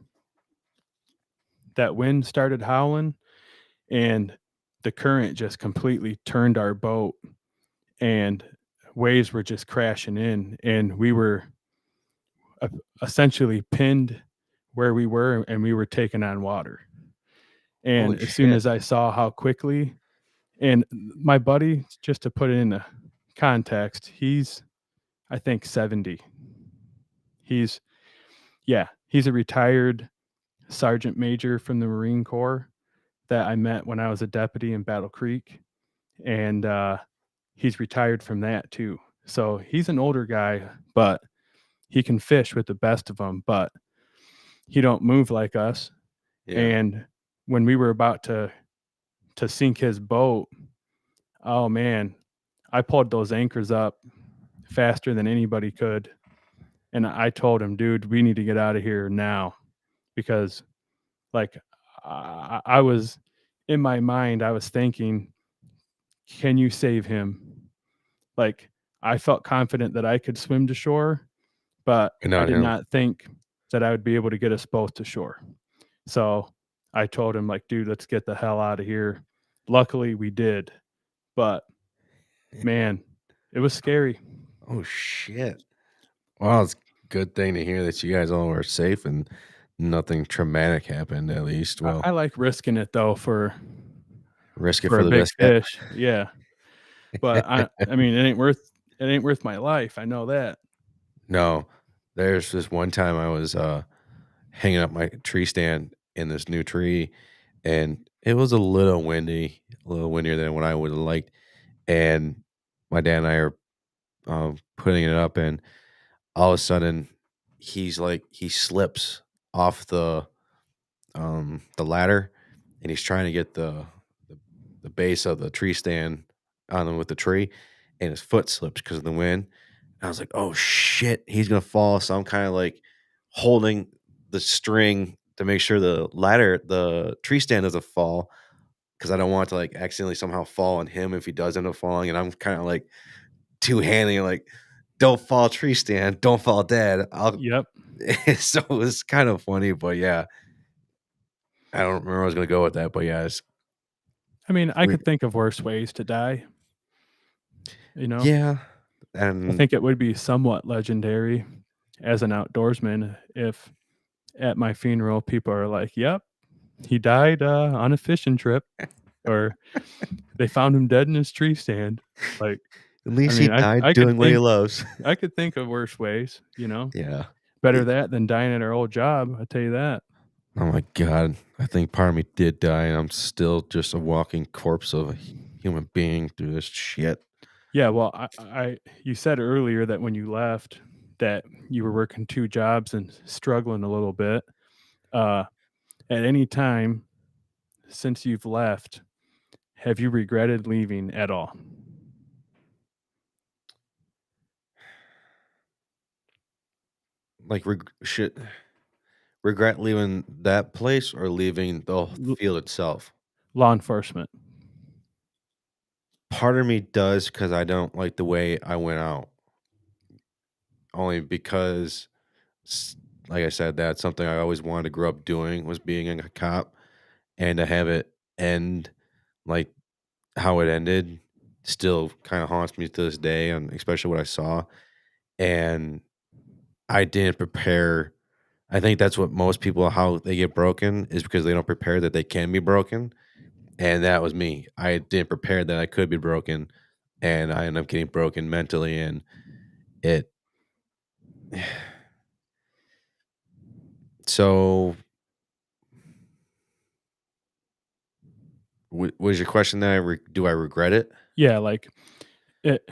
that wind started howling and the current just completely turned our boat and waves were just crashing in and we were uh, essentially pinned where we were and we were taking on water. And Holy as soon shit. as I saw how quickly, and my buddy, just to put it into context, he's I think 70. He's Yeah, he's a retired sergeant major from the Marine Corps that I met when I was a deputy in Battle Creek, and, he's retired from that too. So, he's an older guy, but he can fish with the best of them. But he don't move like us, Yeah. and when we were about to sink his boat, oh, man, I pulled those anchors up faster than anybody could, and I told him, "Dude, we need to get out of here now," because, like, I was in my mind, I was thinking, "Can you save him?" Like, I felt confident that I could swim to shore, but And I not did him. not think that I would be able to get us both to shore. So, I told him, like, "Dude, let's get the hell out of here." Luckily, we did, but man, it was scary. Oh, shit. Well, it's a good thing to hear that you guys all were safe and nothing traumatic happened, at least. I Well, like risking it though risk it for for a the big biscuit. fish. Yeah. But I mean, it ain't worth my life. I know that. No, there's this one time I was hanging up my tree stand in this new tree, and it was a little windier than what I would have liked. And my dad and I are putting it up, and all of a sudden, he slips off the ladder, and he's trying to get the, the base of the tree stand on him with the tree, and his foot slips because of the wind. I was like, "Oh shit, he's gonna fall." So I'm kind of like holding the string to make sure the tree stand doesn't fall because I don't want it to like accidentally somehow fall on him if he does end up falling. And I'm kind of like two handing like, "Don't fall, tree stand, don't fall, dad." I'll. Yep. So it was kind of funny, but yeah, I don't remember where I was gonna go with that, but yeah, I mean, I we, could think of worse ways to die, you know? yeah, I and think it would be somewhat legendary as an outdoorsman if at my funeral people are like, "Yep, he died on a fishing trip," or "They found him dead in his tree stand." Like, at I least he mean, died I could doing what he think loves. I could think of worse ways, you know? Yeah. Better that than dying at our old job, I tell you that. Oh my god, I think part of me did die, and I'm still just a walking corpse of a human being through this shit. Yeah, well, I you said earlier that when you left that you were working 2 jobs and struggling a little bit. Uh, at any time since you've left, have you regretted leaving at all? Like, regret leaving that place or leaving the L field itself? Law enforcement. Part of me does because I don't like the way I went out, only because s like I said, that's something I always wanted to grow up doing was being a cop, and to have it end like how it ended still kinda haunts me to this day, and especially what I saw, and I didn't prepare. I think that's what most people how they get broken is because they don't prepare that they can be broken, and that was me. I didn't prepare that I could be broken, and I ended up getting broken mentally, and it so, was your question that do I regret it? Yeah, like, it,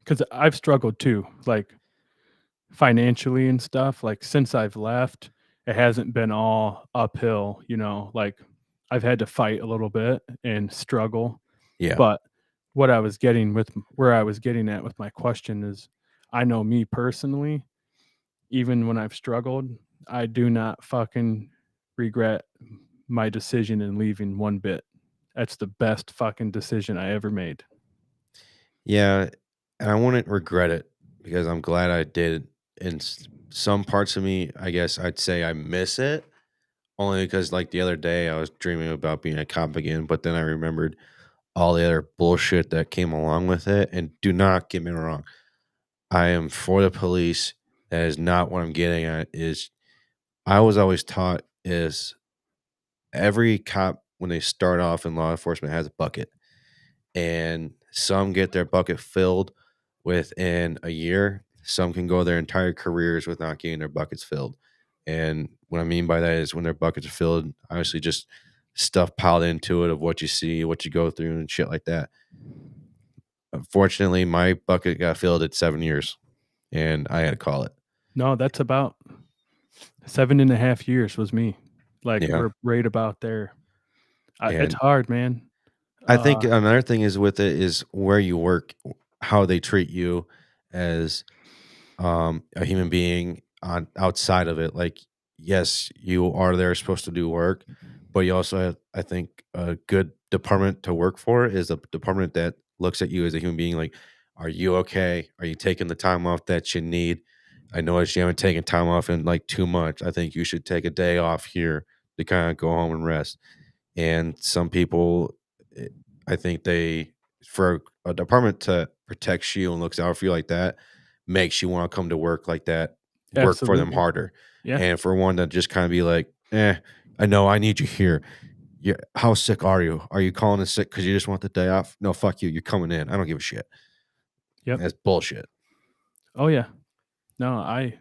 because 'cause I've struggled too, like, financially and stuff, like, since I've left, it hasn't been all uphill, like, I've had to fight a little bit and struggle, Yeah. but where I was getting at with my question is, I know me personally, even when I've struggled, I do not fucking regret my decision in leaving one bit. That's the best fucking decision I ever made. Yeah, and I wouldn't regret it because I'm glad I did. In some parts of me, I guess I'd say I miss it only because, like the other day, I was dreaming about being a cop again, but then I remembered all the other bullshit that came along with it. And do not get me wrong, I am for the police. That is not what I'm getting at. Is I was always taught is every cop when they start off in law enforcement has a bucket, and some get their bucket filled within a year. Some can go their entire careers with not getting their buckets filled. And what I mean by that is when their buckets are filled, obviously just stuff piled into it of what you see, what you go through, and shit like that. Unfortunately, my bucket got filled at 7 years, and I had to call it. No, that's about 7.5 years was me. Like, Yeah, we're right about there. It's and hard, man. I think Uh, another thing is with it is where you work, how they treat you as a human being on outside of it. Like, yes, you are there supposed to do work, but you also have, I think, a good department to work for is a department that looks at you as a human being. Like, are you okay? Are you taking the time off that you need? I noticed you haven't taken time off in like 2 months. I think you should take a day off here to kind of go home and rest. And some people, eh, I think they for a department to protects you and looks out for you like that, makes you wanna come to work like that, work for them Absolutely. harder. Yeah. And for one to just kinda be like, "Eh, I know I need you here. Yeah, how sick are you? Are you calling in sick because you just want the day off? No, fuck you. You're coming in. I don't give a shit." Yep. That's bullshit. Oh, yeah. No, I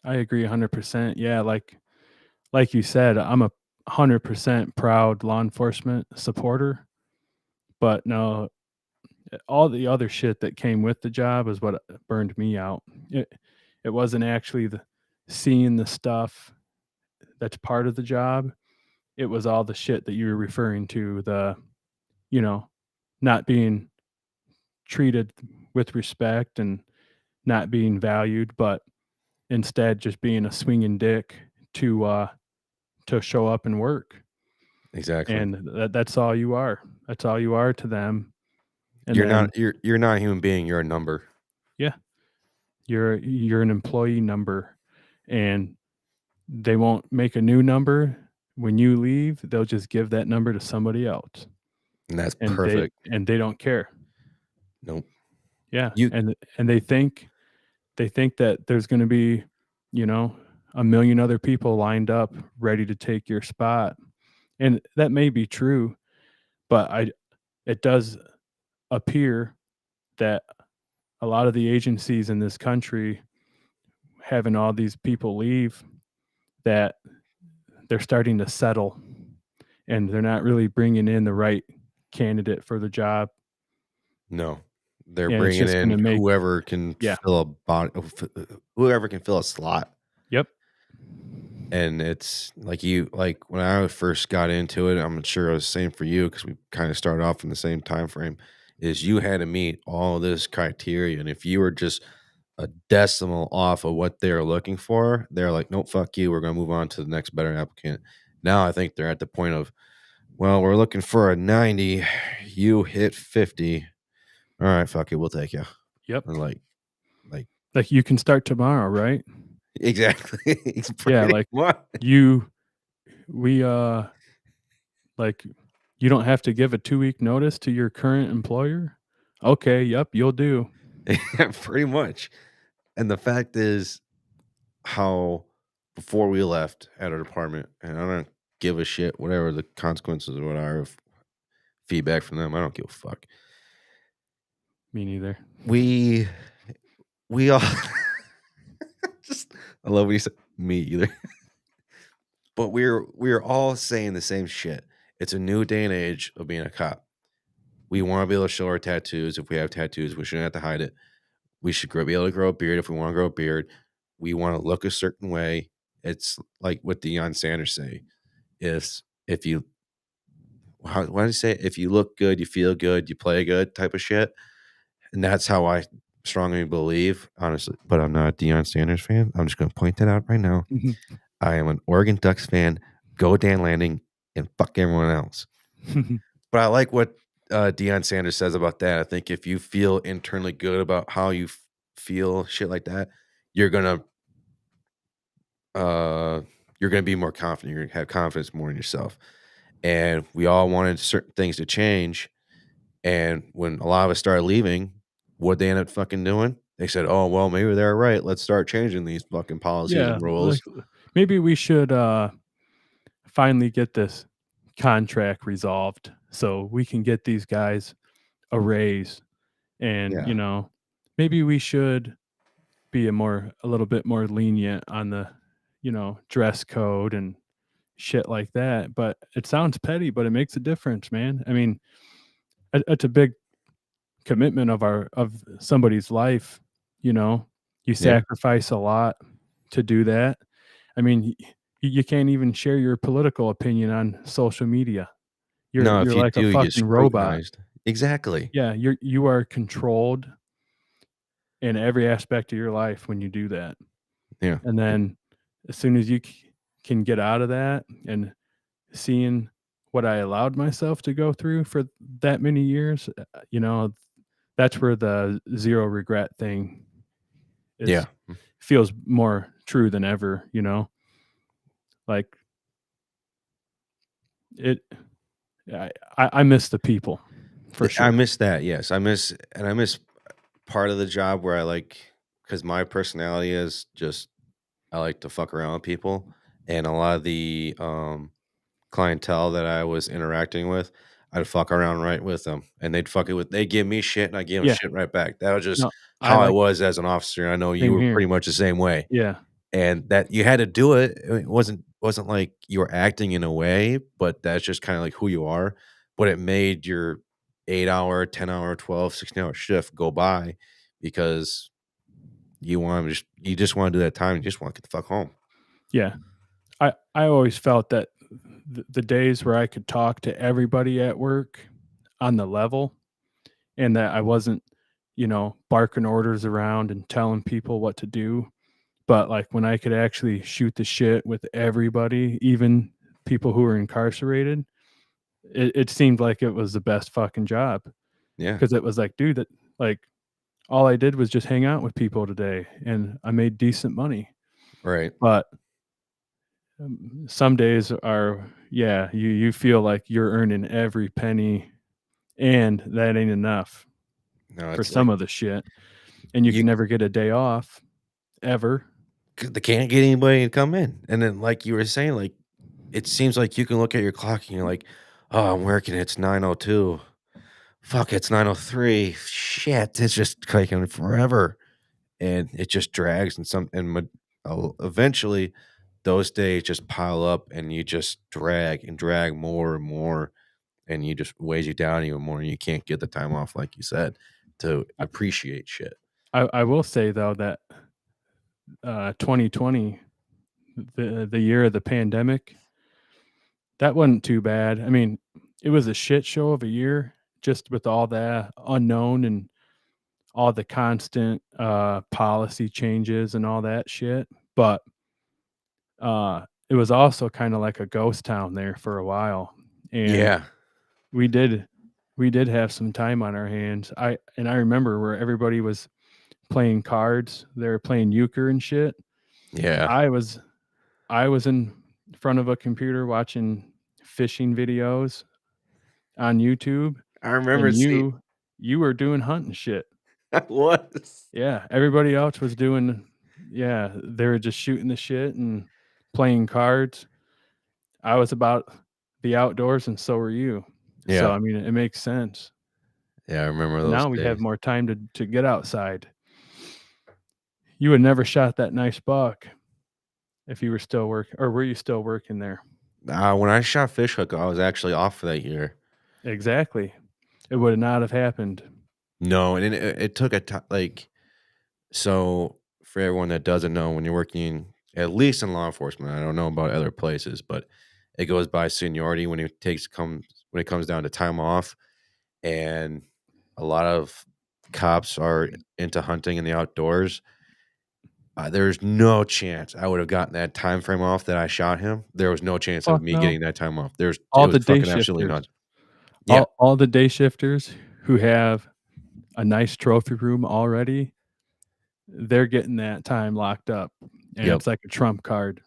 agree 100%. Yeah, like you said, I'm a 100% proud law enforcement supporter, but no, all the other shit that came with the job is what burned me out. It wasn't actually the seeing the stuff that's part of the job. It was all the shit that you were referring to, you know, not being treated with respect and not being valued, but instead just being a swinging dick to uh to show up and work. Exactly. And that's all you are. That's all you are to them. And then You're not a human being, you're a number. yeah, you're an employee number, and they won't make a new number when you leave. They'll just give that number to somebody else, And that's and they perfect. and they don't care. Nope. Yeah, You and they think that there's going to be, you know, a million other people lined up ready to take your spot, and that may be true, but I it does appear that a lot of the agencies in this country having all these people leave, that they're starting to settle and they're not really bringing in the right candidate for the job. No. They're And it's bringing just going in to make, whoever can yeah, fill a whoever can fill a slot. yep, And it's like when I first got into it, I'm sure it was the same for you because we kind of started off in the same time frame. Is you had to meet all this criteria, and if you were just a decimal off of what they're looking for, they're like, "Nope, fuck you. We're gonna move on to the next better applicant." Now I think they're at the point of, "Well, we're looking for a 90. You hit 50. All right, fuck it, we'll take you." yep. And like Like you can start tomorrow, right? exactly, it's Yeah, pretty like much. you we like you don't have to give a 2-week notice to your current employer? Okay, yep, you'll do. Pretty much. And the fact is, how before we left at our department, and I don't give a shit whatever the consequences of what are of feedback from them. I don't give a fuck. Me neither. We we all just I love when you say me either. But we're all saying the same shit. It's a new day and age of being a cop. We want to be able to show our tattoos. If we have tattoos, we shouldn't have to hide it. We should be able to grow a beard if we want to grow a beard. We want to look a certain way. It's like what Deion Sanders say is if you what did he say? If you look good, you feel good, you play good type of shit. And that's how I strongly believe, honestly. But I'm not a Deion Sanders fan. I'm just going to point that out right now. Mhm. I am an Oregon Ducks fan. Go Dan Landing and fuck everyone else. But I like what Deion Sanders says about that. I think if you feel internally good about how you feel, shit like that, you're gonna uh, you're gonna be more confident. You're gonna have confidence more in yourself. And we all wanted certain things to change. And when a lot of us started leaving, what they ended up fucking doing? They said, "Oh well, maybe they're right. Let's start changing these fucking policies Yeah, and like, rules." maybe we should, finally get this contract resolved so we can get these guys a raise, and, Yeah, maybe we should be a little bit more lenient on the, dress code and shit like that. But it sounds petty, but it makes a difference, man. I mean, it's a big commitment of somebody's life, you know. You yeah. sacrifice a lot to do that. I mean, you can't even share your political opinion on social media. No, if You're you like a do, you get fucking robot. scrutinized. Exactly. Yeah, you are controlled in every aspect of your life when you do that. Yeah, And then as soon as you can get out of that, and seeing what I allowed myself to go through for that many years, that's where the zero regret thing yeah. is feels more true than ever, you know? Like it I miss the people for I sure. miss that. Yes, I miss part of the job where I like because my personality is just I like to fuck around with people, and a lot of the clientele that I was interacting with, I'd fuck around right with them, and they'd give me shit, and I give them Yeah. shit right back. That was just No, I how I like was as an officer. I know you same were here. pretty much the same way, Yeah. and that you had to do it. It wasn't like you were acting in a way, but that's just kind of like who you are. But it made your 8 hour, 10 hour, 12, 16 hour shift go by because you just want to do that time. You just want to get the fuck home. Yeah. I always felt that the days where I could talk to everybody at work on the level, and that I wasn't, barking orders around and telling people what to do, but like when I could actually shoot the shit with everybody, even people who were incarcerated, it seemed like it was the best fucking job, Yeah, because it was like, dude, that like all I did was just hang out with people today and I made decent money. right. But some days are, yeah, you feel like you're earning every penny, and that ain't enough No, for it's some like of the shit, and you you can never get a day off ever. they can't get anybody to come in. And then, like you were saying, like it seems like you can look at your clock and you're like, "Oh, I'm working. It's 9:02. Fuck, it's 9:03. Shit, it's just taking forever." and it just drags eventually those days just pile up and you just drag and drag more and more and you just weighs you down even more and you can't get the time off like you said to I appreciate shit. I will say though that 2020, the year of the pandemic, that wasn't too bad. I mean, it was a shit show of a year just with all the unknown and all the constant policy changes and all that shit. But it was also kind of like a ghost town there for a while, and Yeah. we did we did have some time on our hands. I remember where everybody was playing cards. They were playing euchre and shit. Yeah. I was I was in front of a computer watching fishing videos on YouTube, I remember and seeing you were doing hunting shit. I was. Yeah, everybody else was doing yeah, they were just shooting the shit and playing cards. I was about the outdoors and so were you. So, Yeah. I mean, it makes sense. Yeah, I remember those Now we have days. more time to get outside. You would never shot that nice buck if you were still or were you still working there? When I shot fish hook, I was actually off for that year. Exactly. It would not have happened. No, and it took a time. Like, so for everyone that doesn't know, when you're working at least in law enforcement, I don't know about other places, but it goes by seniority when it comes down to time off, and a lot of cops are into hunting in the outdoors. There's no chance I would have gotten that time frame off that I shot him. There was no chance of Fuck me no. getting that time off. It All was the day fucking absolutely shifters, nuts. Yeah, all the day shifters who have a nice trophy room already, they're getting that time locked up, and yep, it's like a trump card.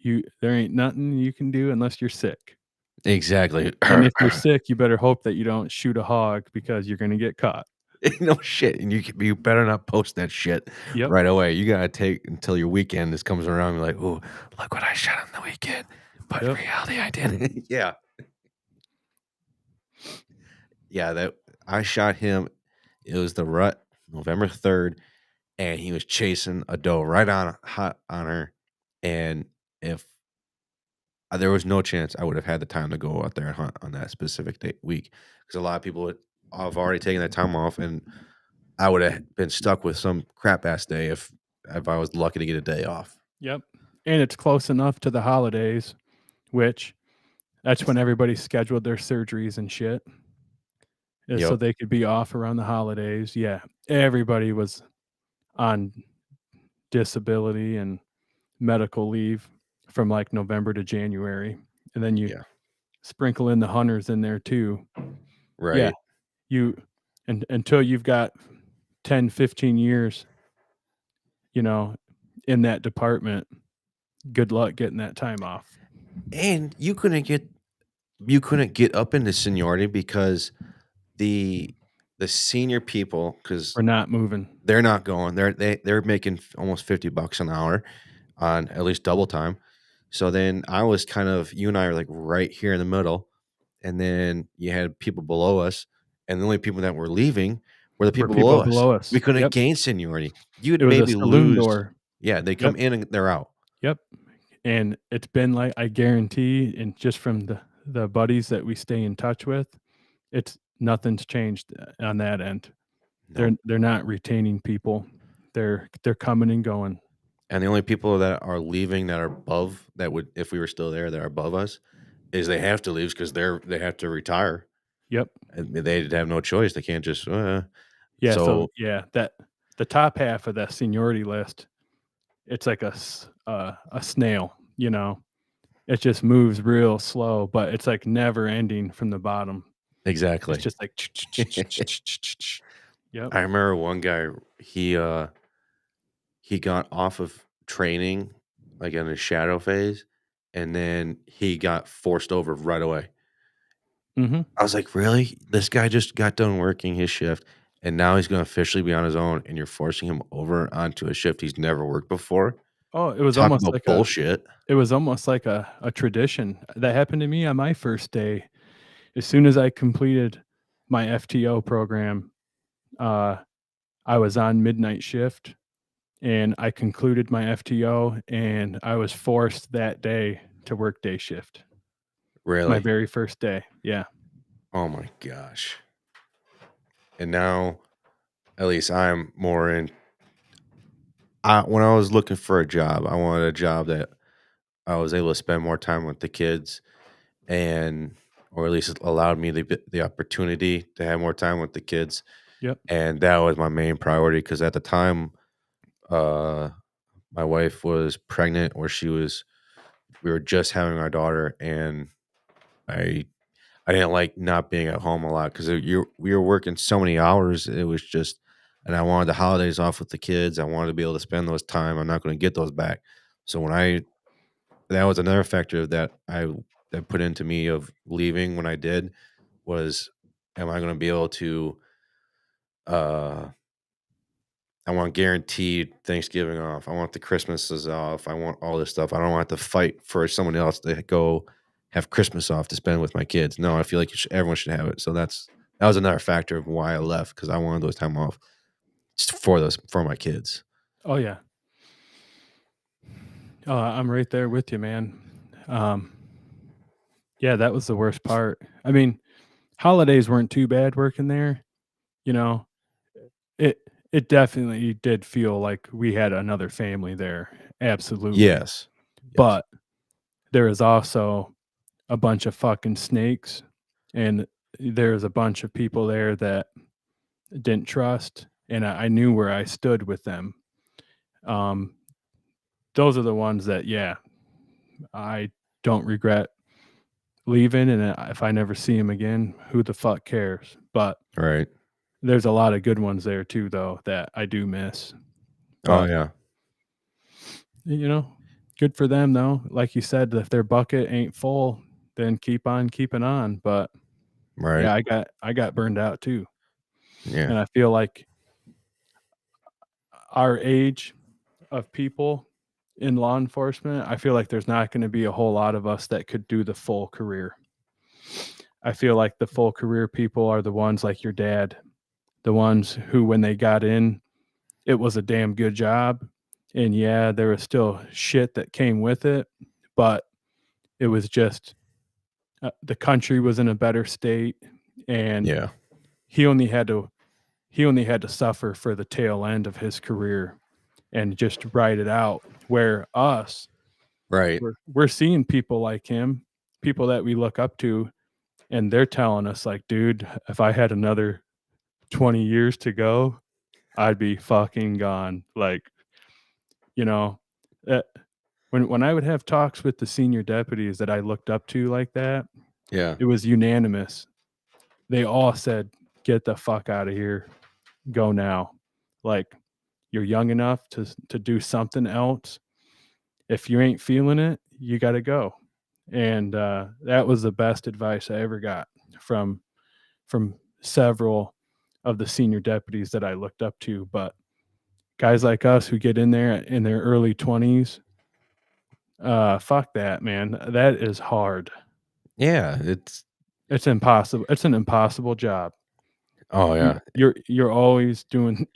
There ain't nothing you can do unless you're sick, exactly. and if you're sick, you better hope that you don't shoot a hog because you're gonna get caught. No shit, and you better not post that shit Yep, right away. You gotta take until your weekend this comes around. You're like, "Ooh, look what I shot on the weekend," but in yep, reality, I didn't. Yeah, yeah. That I shot him. It was the rut, November 3rd, and he was chasing a doe right on hot on her, and if there was no chance I would have had the time to go out there and hunt on that specific day week because a lot of people would have already taken that time off, and I would have been stuck with some crap ass day if I was lucky to get a day off. yep, and it's close enough to the holidays, which that's when everybody scheduled their surgeries and shit, so Yep. they could be off around the holidays. Yeah, everybody was on disability and medical leave from, like, November to January, and then you Yeah. sprinkle in the hunters in there too. Yeah, Right. you and until you've got 10, 15 years, you know, in that department, good luck getting that time off. And you couldn't get up into seniority because the the senior people because We're not moving. they're not going. They're making almost $50 an hour on at least double time. So then I was kind of you and I are like right here in the middle, and then you had people below us, and the only people that were leaving were the Were people below people us. below We us. couldn't Yep. gain seniority. It You'd was a maybe saloon lose. door. Yeah, they come Yep, in and they're out. yep, and it's been like I guarantee and just from the buddies that we stay in touch with, it's nothing's changed on that end. Nope. They're not retaining people. They're coming and going. And the only people that are leaving that are above that would if we were still there that are above us is they have to leave because they have to retire. Yep. And they'd have no choice. They can't just Yeah, so so yeah, that the top half of that seniority list, it's like a snail, you know? It just moves real slow, but it's, like, never ending from the bottom. It's exactly. just like Yep. I remember one guy, he got off of training, like, in his shadow phase, and then he got forced over right away. Mhm. I was like, "Really? This guy just got done working his shift, and now he's gonna officially be on his own, and you're forcing him over onto a shift he's never worked before? Oh, Talk about bullshit." it was almost like a tradition. That happened to me on my first day. As soon as I completed my FTO program, uh, I was on midnight shift, and I concluded my FTO, and I was forced that day to work day shift. My Really? very first day. Yeah. Oh my gosh. And now, at least I'm more in. When I was looking for a job, I wanted a job that I was able to spend more time with the kids, and or at least it allowed me the opportunity to have more time with the kids, Yep. and that was my main priority because at the time, uh, my wife was pregnant, or we were just having our daughter, and I I didn't like not being at home a lot because we were working so many hours. It was just, and I wanted the holidays off with the kids. I wanted to be able to spend those time. I'm not going to get those back. So that was another factor that put into me of leaving when I did was, am I going to be able to, uh, I want guaranteed Thanksgiving off. I want the Christmases off. I want all this stuff. I don't want to fight for someone else to go have Christmas off to spend with my kids. No, I feel like everyone should have it. So that was another factor of why I left because I wanted those time off just for my kids. Oh yeah. I'm right there with you, man. Um, yeah, that was the worst part. I mean, holidays weren't too bad working there. You know, it it definitely did feel like we had another family there. Absolutely. Yes, yes, But there is also a bunch of fucking snakes, and there's a bunch of people there that didn't trust, and I knew where I stood with them. Um, those are the ones that, yeah, I don't regret leaving, and if I never see him again, who the fuck cares? But right. there's a lot of good ones there too, though, that I do miss. Oh But yeah, you know, good for them though. Like you said, if their bucket ain't full, then keep on keeping on. But right. yeah, I got burned out too, Yeah, and I feel like our age of people in law enforcement, I feel like there's not going to be a whole lot of us that could do the full career. I feel like the full career people are the ones like your dad, the ones who, when they got in, it was a damn good job. And yeah, there was still shit that came with it, but it was just the country was in a better state, and yeah, he only had to he only had to suffer for the tail end of his career and just ride it out. Where us, right. we're seeing people like him, people that we look up to, and they're telling us like, dude, if I had another 20 years to go, I'd be fucking gone. Like, you know, uh, when I would have talks with the senior deputies that I looked up to like that, Yeah, it was unanimous. They all said, "Get the fuck out of here. Go now." Like, you're young enough to do something else. If you ain't feeling it, you got to go. And that was the best advice I ever got from several of the senior deputies that I looked up to. But guys like us who get in there in their early 20s, fuck that, man. That is hard. yeah. It's impossible. It's an impossible job. Oh You yeah, you're always doing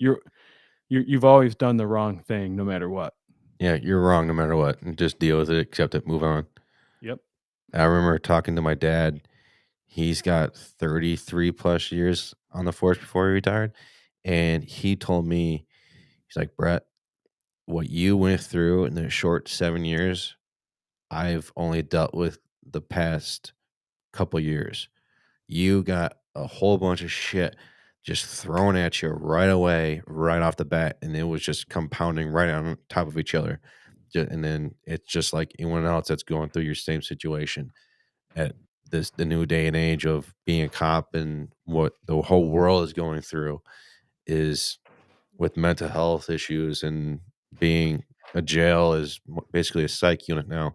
you've always done the wrong thing no matter what. yeah. You're wrong no matter what, and just deal with it, accept it, move on. Yep. I remember talking to my dad. He's got 33 plus years on the force before he retired. And he told me, he's like, Brett, what you went through in the short 7 years, I've only dealt with the past couple years. You got a whole bunch of shit just thrown at you right away, right off the bat. And it was just compounding right on top of each other. And then it's just like anyone else that's going through your same situation at the new day and age of being a cop and what the whole world is going through is with mental health issues and being a jail is basically a psych unit now.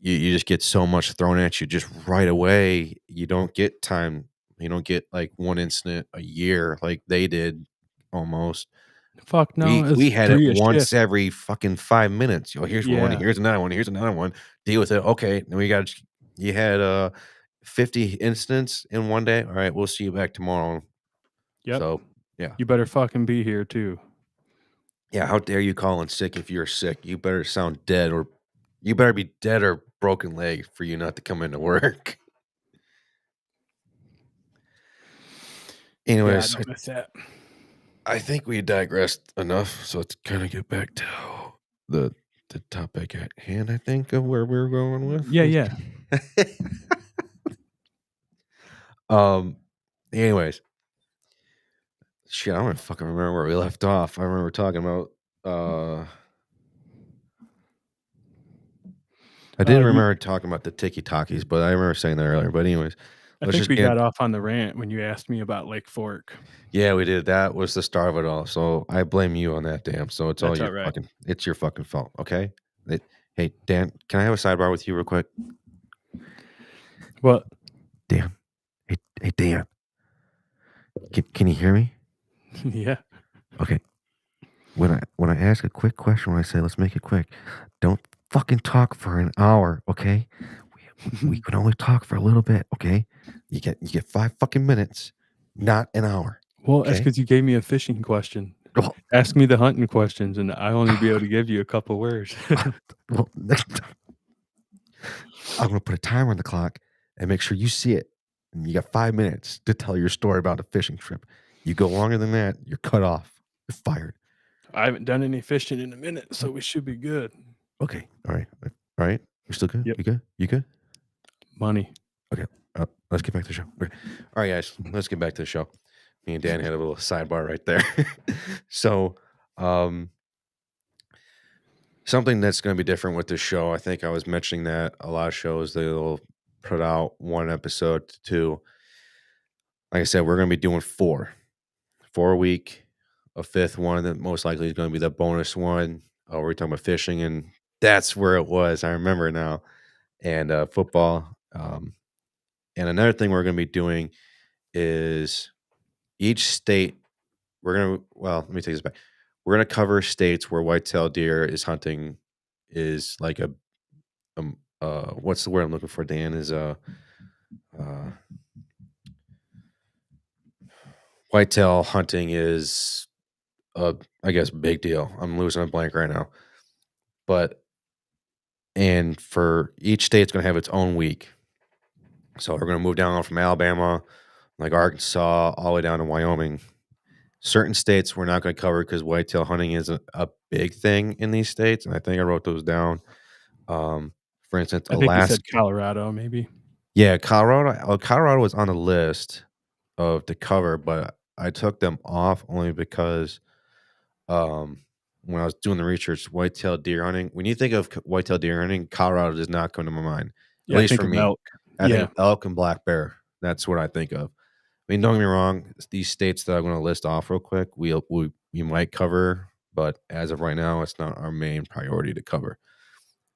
You just get so much thrown at you just right away. You don't get time. You don't get like one incident a year like they did almost. Fuck no, We it's had it 3 a once shift. every fucking 5 minutes. Yo, here's one, Yeah. here's another one, here's another one. Deal with it. Okay, then we got you had 50 incidents in one day. All right, we'll see you back tomorrow. Yep. So, yeah. You better fucking be here too. Yeah, how dare you call in sick if you're sick? You better sound dead, or you better be dead or broken leg for you not to come into work. Yeah, I Anyways, don't miss that. I think we digressed enough, so let's kind of get back to the the topic at hand. I think of where we're going with. Yeah, yeah. um. Anyways, shit, I don't even fucking remember where we left off. I remember talking about. I didn't You remember talking about the tiki talkies, but I remember saying that earlier. But anyways, I let's think just we get. got off on the rant when you asked me about Lake Fork. Yeah, we did. That was the start of it all. So I blame you on that, damn. So it's all That's your alright. fucking. It's your fucking fault. Okay. Hey, Dan, can I have a sidebar with you real quick? Well, Dan. Hey, Dan. Can you hear me? yeah. Okay. When I ask a quick question, when I say let's make it quick, don't fucking talk for an hour, okay? We can only talk for a little bit, okay? You get 5 fucking minutes, not an hour, Well, that's okay? because you gave me a fishing question. Well, Ask me the hunting questions, and I only be able to give you a couple words. well, next time I'm gonna put a timer on the clock and make sure you see it. And you got 5 minutes to tell your story about a fishing trip. You go longer than that, you're cut off. You're fired. I haven't done any fishing in a minute, so we should be good. Okay. All right. All right. You're still good? Yep. You good? You good? Money. Okay, let's get back to the show. Okay. All right, guys, let's get back to the show. Me and Dan had a little sidebar right there. So, um, something that's going to be different with this show. I think I was mentioning that a lot of shows they'll put out one episode to two. Like I said, we're going to be doing four a week. A fifth one that most likely is going to be the bonus one. We're talking about fishing, and that's where it was. I remember now. And football. And another thing we're going to be doing is each state let me take this back. We're gonna cover states where whitetail deer is hunting is like what's the word I'm looking for, Dan? Is uh whitetail hunting is I guess big deal. I'm losing a blank right now. But and for each state's gonna have its own week. So we're gonna move down from Alabama, like Arkansas, all the way down to Wyoming. Certain states we're not going to cover because whitetail hunting is a big thing in these states, and I think I wrote those down. For instance, I think you said Alaska. Colorado, maybe. Yeah, Colorado. Colorado was on the list of to cover, but I took them off only because um, when I was doing the research, whitetail deer hunting. When you think of whitetail deer hunting, Colorado does not come to my mind. At Yeah, I least think for of me, elk. I think Yeah. of elk and black bear. That's what I think of. I mean, don't get me wrong. These states that I'm going to list off real quick, we might cover, but as of right now, it's not our main priority to cover.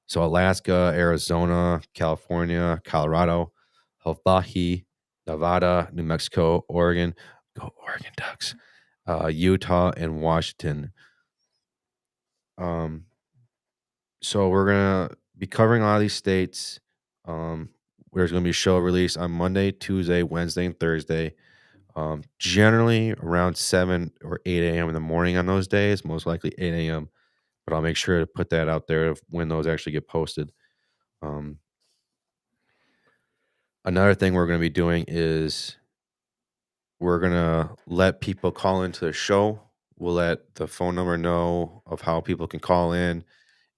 So Alaska, Arizona, California, Colorado, Hawaii, Nevada, New Mexico, Oregon, go Oregon Ducks, Utah, and Washington. Um, so we're gonna be covering a lot of these states. Um, there's gonna be a show release on Monday, Tuesday, Wednesday, and Thursday. Generally around 7 or 8 a.m. in the morning on those days, most likely 8 a.m. But I'll make sure to put that out there of when those actually get posted. Um, Another thing we're going to be doing is we're going to let people call into the show. We'll let the phone number know of how people can call in.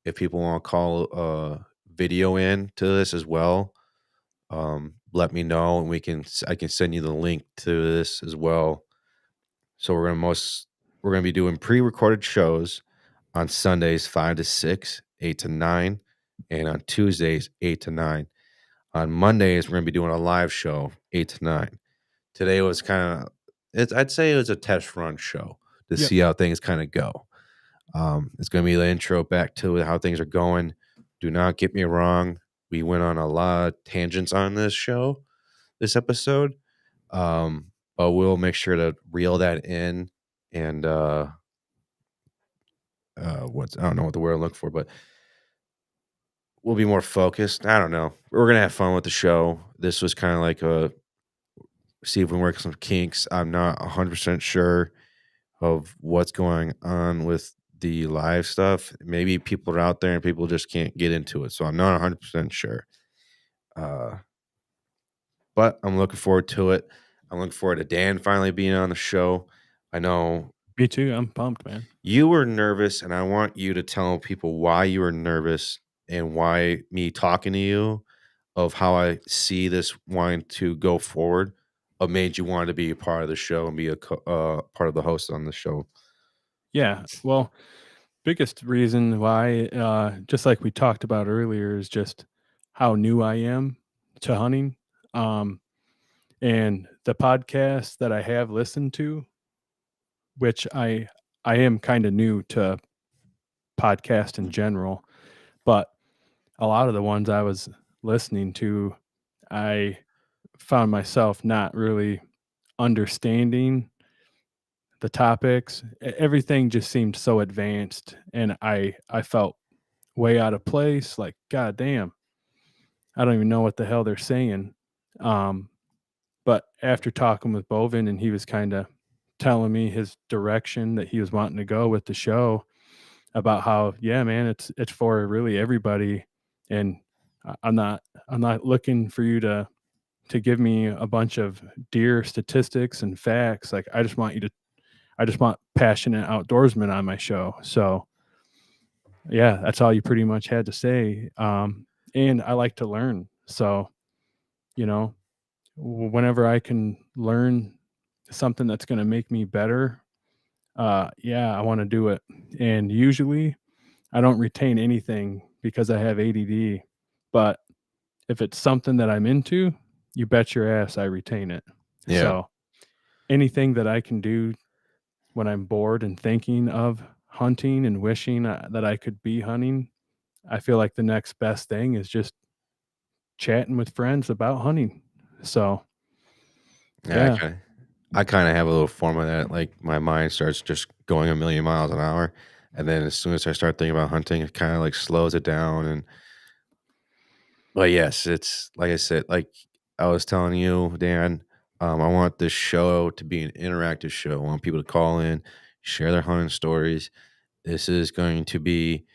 If people want to call video in to this as well, let me know and I can send you the link to this as well. So we're gonna be doing pre-recorded shows on Sundays 5 to 6, 8 to 9, and on Tuesdays 8 to 9. On Mondays we're gonna be doing a live show 8 to 9. Today was kind of I'd say it was a test run show to Yep. see how things kind of go. It's gonna be the intro back to how things are going. Do not get me wrong. We went on a lot of tangents on this episode. But we'll make sure to reel that in and what's I don't know what the word I'm looking for, but we'll be more focused. I don't know. We're gonna have fun with the show. This was kind of like a see if we can work some kinks. I'm not 100% sure of what's going on with the live stuff. Maybe people are out there and people just can't get into it. So I'm not 100% sure. Uh, but I'm looking forward to it. I'm looking forward to Dan finally being on the show. I know Me too. I'm pumped, man. you were nervous, and I want you to tell people why you were nervous and why me talking to you of how I see this wanting to go forward made you want to be a part of the show and be a part of the host on the show. Yeah. Well, biggest reason why, just like we talked about earlier, is just how new I am to hunting. Um, and the podcasts that I have listened to, which I am kind of new to podcast in general, but a lot of the ones I was listening to, I found myself not really understanding the topics. Everything just seemed so advanced, and I felt way out of place. Like, God damn, I don't even know what the hell they're saying. Um, but after talking with Bovin, and he was kind of telling me his direction that he was wanting to go with the show, about how, yeah, man, it's for really everybody, and I'm not looking for you to give me a bunch of deer statistics and facts. Like, I just want passionate outdoorsmen on my show. So yeah, that's all you pretty much had to say. And I like to learn. So, you know, whenever I can learn something that's going to make me better, yeah, I want to do it. And usually I don't retain anything because I have ADD. But if it's something that I'm into, you bet your ass I retain it. Yeah. So anything that I can do when I'm bored and thinking of hunting and wishing that I could be hunting, I feel like the next best thing is just chatting with friends about hunting. So, Yeah, yeah. I kinda have a little form of that, like, my mind starts just going a million miles an hour, and then as soon as I start thinking about hunting, it kinda, like, slows it down, and but, yes, it's like I said, like I was telling you, Dan, I want this show to be an interactive show. I want people to call in, share their hunting stories. This is going to be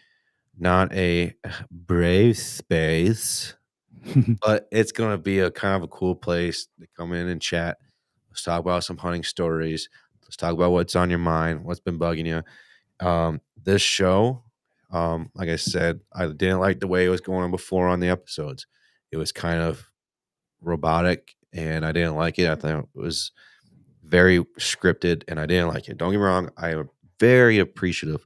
not a brave space, but it's gonna be a kind of a cool place to come in and chat. Let's talk about some hunting stories. Let's talk about what's on your mind, what's been bugging you. This show, like I said, I didn't like the way it was going on before on the episodes. It was kind of robotic, and I didn't like it. I thought it was very scripted, and I didn't like it. Don't get me wrong, I am very appreciative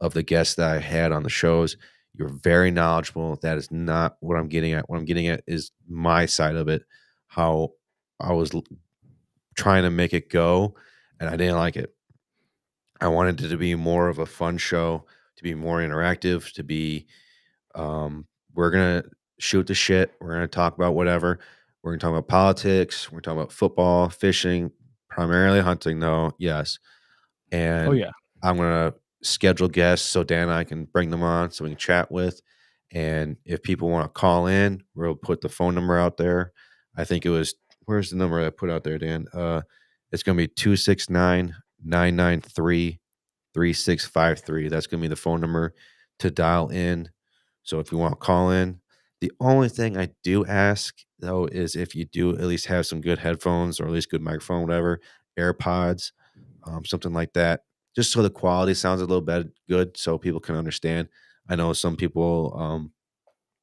of the guests that I had on the shows. You're very knowledgeable. That is not what I'm getting at. What I'm getting at is my side of it, how I was trying to make it go, and I didn't like it. I wanted it to be more of a fun show, to be more interactive, to be we're gonna shoot the shit. We're gonna talk about whatever. We're gonna talk about politics. We're talking about football, fishing, primarily hunting, though. Yes, Oh, and yeah. I'm gonna schedule guests so Dan and I can bring them on so we can chat with. And if people want to call in, we'll put the phone number out there. I think it was where's the number I put out there, Dan? It's gonna be 269-993-3653. That's gonna be the phone number to dial in. So if you want to call in, the only thing I do ask though is if you do at least have some good headphones or at least good microphone, whatever, AirPods, something like that, just so the quality sounds a little bit good, so people can understand. I know some people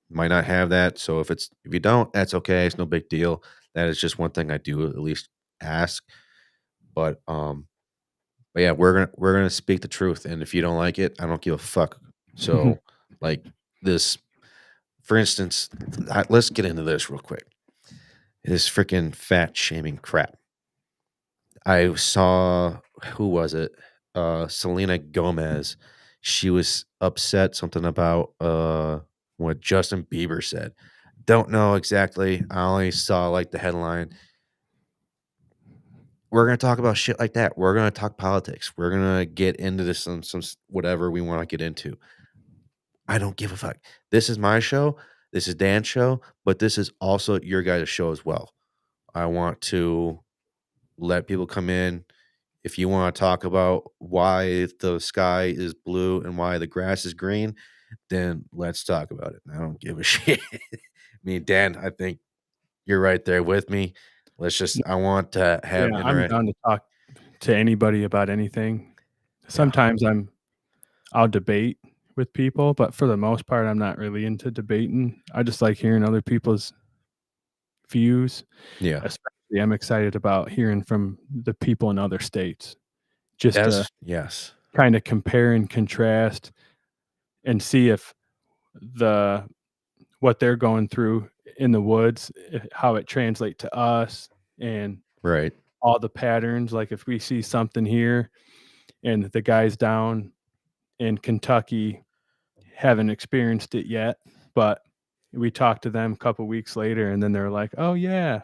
might not have that, so if you don't, that's okay. It's no big deal. That is just one thing I do at least ask. But but yeah, we're gonna speak the truth, and if you don't like it, I don't give a fuck. So like this, for instance, let's get into this real quick. This freaking fat shaming crap. I saw who was it? Selena Gomez. She was upset something about what Justin Bieber said. Don't know exactly. I only saw like the headline. We're gonna talk about shit like that. We're gonna talk politics. We're gonna get into this whatever we want to get into. I don't give a fuck. This is my show. This is Dan's show, but this is also your guys' show as well. I want to let people come in. If you wanna talk about why the sky is blue and why the grass is green, then let's talk about it. I don't give a shit. Me and Dan, I think you're right there with me. Let's just I want to have Yeah, I'm interact. down to talk to anybody about anything. Yeah. Sometimes I'll debate with people, but for the most part, I'm not really into debating. I just like hearing other people's views. Yeah. Especially, I'm excited about hearing from the people in other states, just to Yes. kinda compare and contrast and see if the what they're going through in the woods, how it translate to us and Right. all the patterns, like, if we see something here and the guys down in Kentucky haven't experienced it yet, but we talked to them a couple weeks later, and then they're like, "Oh, yeah,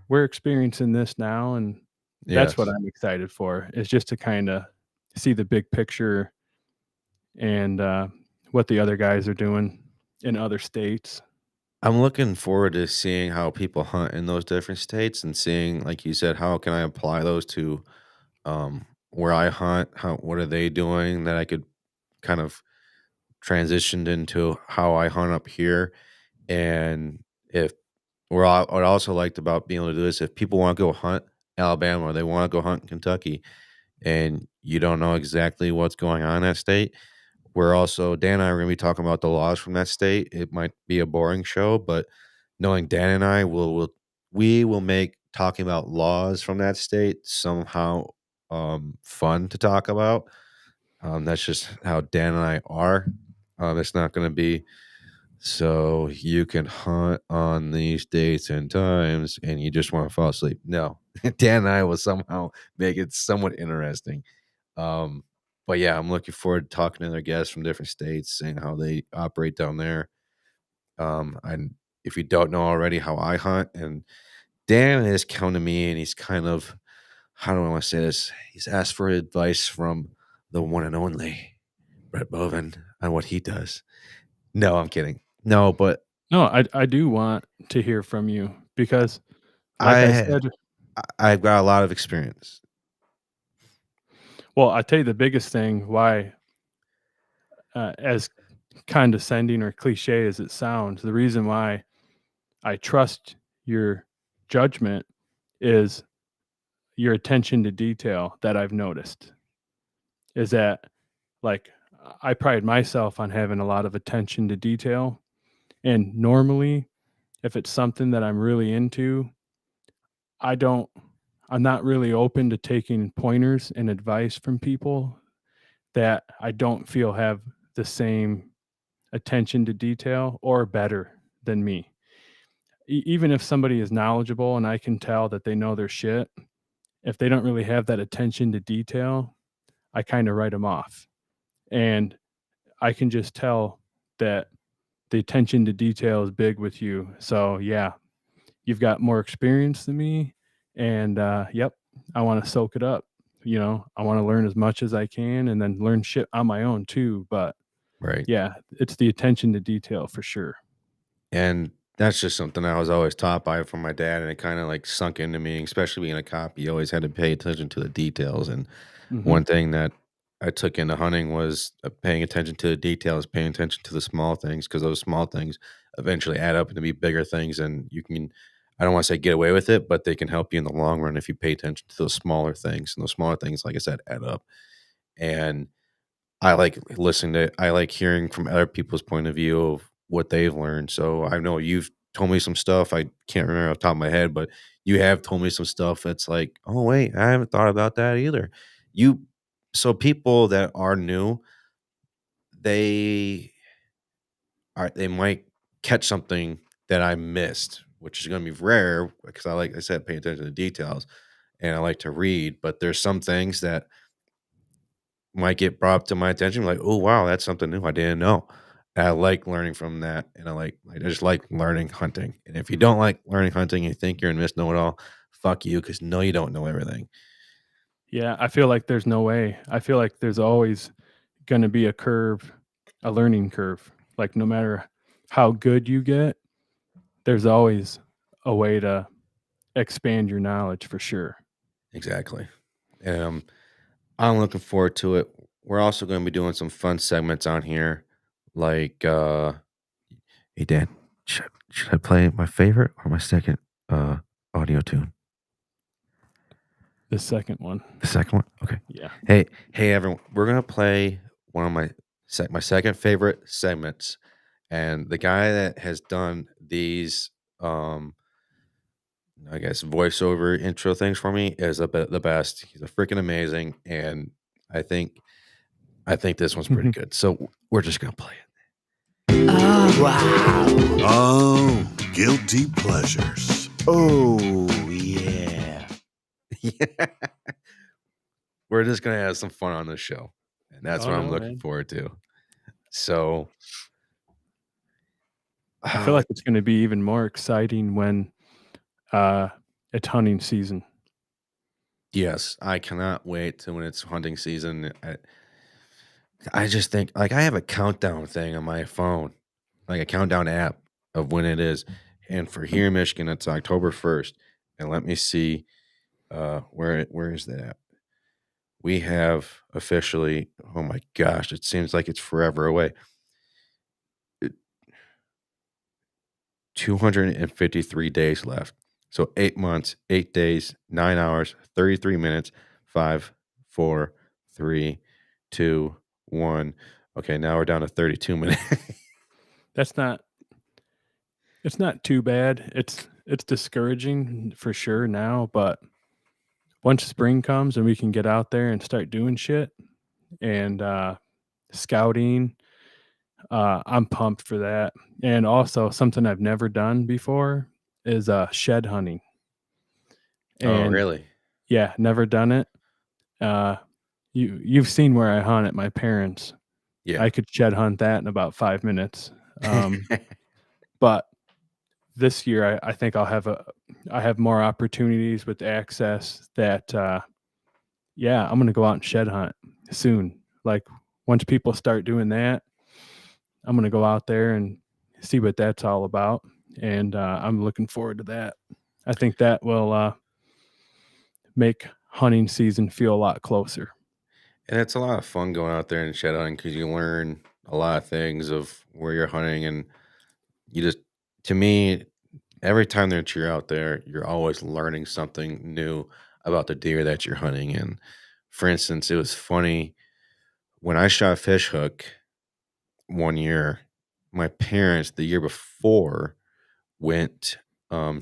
we're experiencing this now," and that's what Yes. I'm excited for, is just to kinda see the big picture and, what the other guys are doing in other states. I'm looking forward to seeing how people hunt in those different states and seeing, like you said, how can I apply those to where I hunt? How what are they doing that I could kind of transitioned into how I hunt up here? And if what I also liked about being able to do this, if people want to go hunt Alabama or they want to go hunt Kentucky and you don't know exactly what's going on in that state, we're also Dan and I are gonna be talking about the laws from that state. It might be a boring show, but knowing Dan and I we will make talking about laws from that state somehow fun to talk about. That's just how Dan and I are. It's not gonna be so you can hunt on these dates and times and you just want to fall asleep. No. Dan and I will somehow make it somewhat interesting. Um, but yeah, I'm looking forward to talking to their guests from different states, seeing how they operate down there. And if you don't know already how I hunt, and Dan has come to me and he's kind of, how do I want to say this? He's asked for advice from the one and only Brett Bovin on what he does. No, I'm kidding. No, but No, I do want to hear from you because, like I I said, I've got a lot of experience. well, I tell you the biggest thing why, as condescending or cliche as it sounds, the reason why I trust your judgment is your attention to detail that I've noticed. Is that, like, I pride myself on having a lot of attention to detail, and normally, if it's something that I'm really into, I don't I'm not really open to taking pointers and advice from people that I don't feel have the same attention to detail or better than me. Even if somebody is knowledgeable and I can tell that they know their shit, if they don't really have that attention to detail, I kind of write them off. And I can just tell that the attention to detail is big with you. So, yeah, you've got more experience than me. And yep, I want to soak it up. I want to learn as much as I can and then learn shit on my own too. But Right. yeah, it's the attention to detail for sure. And that's just something I was always taught by from my dad, and it kinda, like, sunk into me, especially being a cop, you always had to pay attention to the details, and Hmm. one thing that I took into hunting was, paying attention to the details, paying attention to the small things, because those small things eventually add up to be bigger things, and you can I don't wanna say get away with it, but they can help you in the long run if you pay attention to those smaller things, and those smaller things, like I said, add up, and I like hearing from other people's point of view of what they've learned. So I know you've told me some stuff. I can't remember off the top of my head, but you have told me some stuff that's like, oh wait, I haven't thought about that either. You so people that are new, they they might catch something that I missed, which is gonna be rare because I said, pay attention to details and I like to read, but there's some things that might get brought up to my attention, like, "Oh, wow, that's something new I didn't know." And I like learning from that, and I just like learning hunting, and if you don't like learning hunting and you think you're a Miss Know-It-All, fuck you, because no, you don't know everything. Yeah, I feel like there's no way. I feel like there's always going to be a curve, a learning curve. Like, no matter how good you get, there's always a way to expand your knowledge for sure. Exactly, Um, I'm looking forward to it. We're also going to be doing some fun segments on here, like hey Dan, should I play my favorite or my second audio tune? The second one. The second one? Okay. Yeah. Hey everyone, we're gonna play one of my second favorite segments, and the guy that has done these I guess voiceover intro things for me is the best. He's a freaking amazing, and I think I think this one's pretty good. So we're just gonna play Oh, wow. Oh, guilty pleasures. Oh, yeah. it. We're just gonna have some fun on this show, and that's Oh, what I'm no, looking man. forward to. So, I feel like it's gonna be even more exciting when, uh, it's hunting season. yes, I cannot wait to when it's hunting season. I just think like I have a countdown thing on my phone, like a countdown app of when it is. And for here in Michigan, it's October 1st. And let me see where is that at? We have officially, oh my gosh, it seems like it's forever away. 253 days left. So 8 months, 8 days, 9 hours, 33 minutes, 5, 4, 3, 2, 1. Okay, now we're down to 32 minutes. That's not it's not too bad. It's discouraging for sure now, but once spring comes and we can get out there and start doing shit and, scouting, I'm pumped for that. And also something I've never done before is, shed hunting. Oh, And really? yeah, never done it. Uh, you've seen where I hunt at my parents'. Yeah. I could shed hunt that in about 5 minutes. But this year, I think I have more opportunities with access that, yeah, I'm gonna go out and shed hunt soon. Like, once people start doing that, I'm gonna go out there and see what that's all about, and, I'm looking forward to that. I think that will, make hunting season feel a lot closer. And it's a lot of fun going out there and shed hunting because you learn a lot of things of where you're hunting. And you just, to me, every time that you're out there, you're always learning something new about the deer that you're hunting. And for instance, it was funny when I shot fish hook one year, my parents the year before went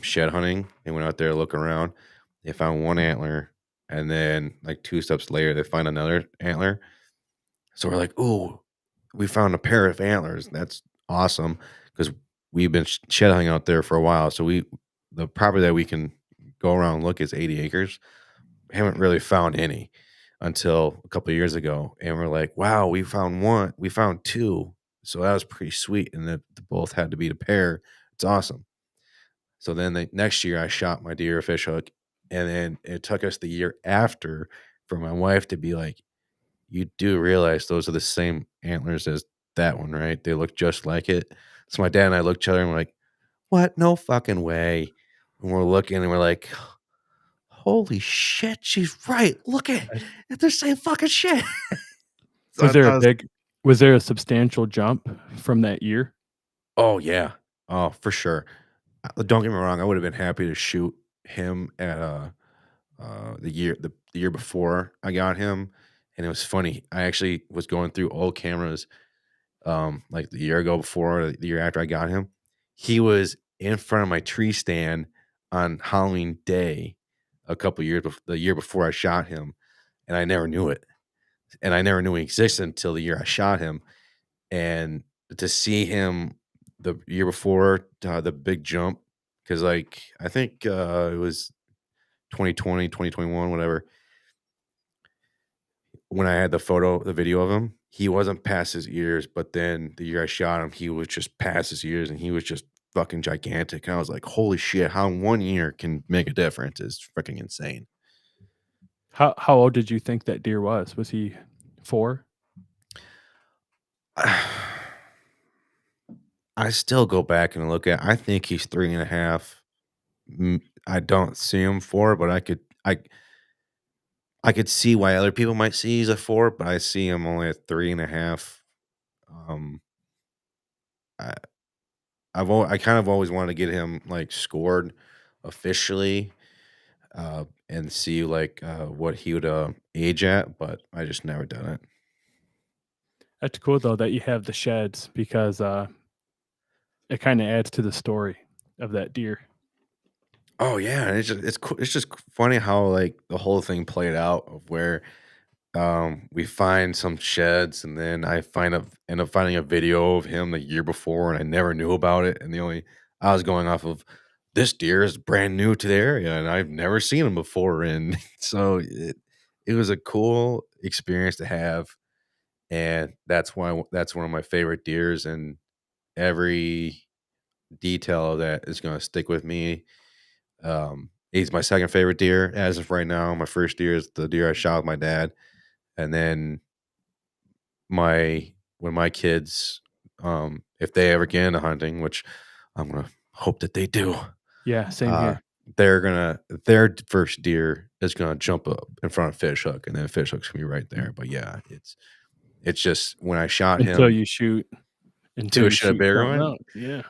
shed hunting. They went out there to look around. They found one antler, and then like two steps later, they find another antler. So we're like, "Ooh, we found a pair of antlers. That's awesome!" Because we've been shed hunting out there for a while. So the property that we can go around and look is 80 acres. We haven't really found any until a couple of years ago, and we're like, "Wow, we found one. We found two." So that was pretty sweet, and the both had to be a pair. It's awesome. So then the next year, I shot my deer a fish hook, and then it took us the year after for my wife to be like, "You do realize those are the same antlers as that one, right? They look just like it." So my dad and I looked at each other and we're like, "What? No fucking way!" And we're looking and we're like, "Holy shit, she's right! Look at I it's the same fucking shit." So was I there a thought, big was there a substantial jump from that year? "Oh yeah, oh for sure." Don't get me wrong, I would have been happy to shoot him at the year before I got him, and it was funny. I actually was going through old cameras, like the year ago before, or the year after I got him. He was in front of my tree stand on Halloween Day, the year before I shot him, and I never knew it, and I never knew he existed until the year I shot him, and to see him the year before, the big jump, because like I think it was 2020, 2021, whatever. When I had the video of him, he wasn't past his ears, but then the year I shot him, he was just past his ears and he was just fucking gigantic. And I was like, holy shit, how 1 year can make a difference is freaking insane. How old did you think that deer was? Was he 4? I still go back and look at I think he's 3.5. I don't see him 4, but I could see why other people might see he's a 4, but I see him only at 3.5. Um, I I kind of always wanted to get him, like, scored officially, and see, like, what he would, age at, but I just never done it. That's cool though that you have the sheds because it kind of adds to the story of that deer. Oh, yeah, and it's just funny how, like, the whole thing played out of where, we find some sheds, and then end up finding a video of him the year before, and I never knew about it, and the only I was going off of, "This deer is brand new to the area, and I've never seen him before," and so it was a cool experience to have, and that's one of my favorite deers, and every detail of that is gonna stick with me. He's my second favorite deer as of right now. My first deer is the deer I shot with my dad, and then my when my kids, if they ever get into hunting, which I'm gonna hope that they do, Yeah, same uh, here. their first deer is gonna jump up in front of fish hook, and then fish hook's gonna be right there. But yeah, it's just when I shot Until him you shoot until to you shoot a shoot bigger something one, else. Yeah.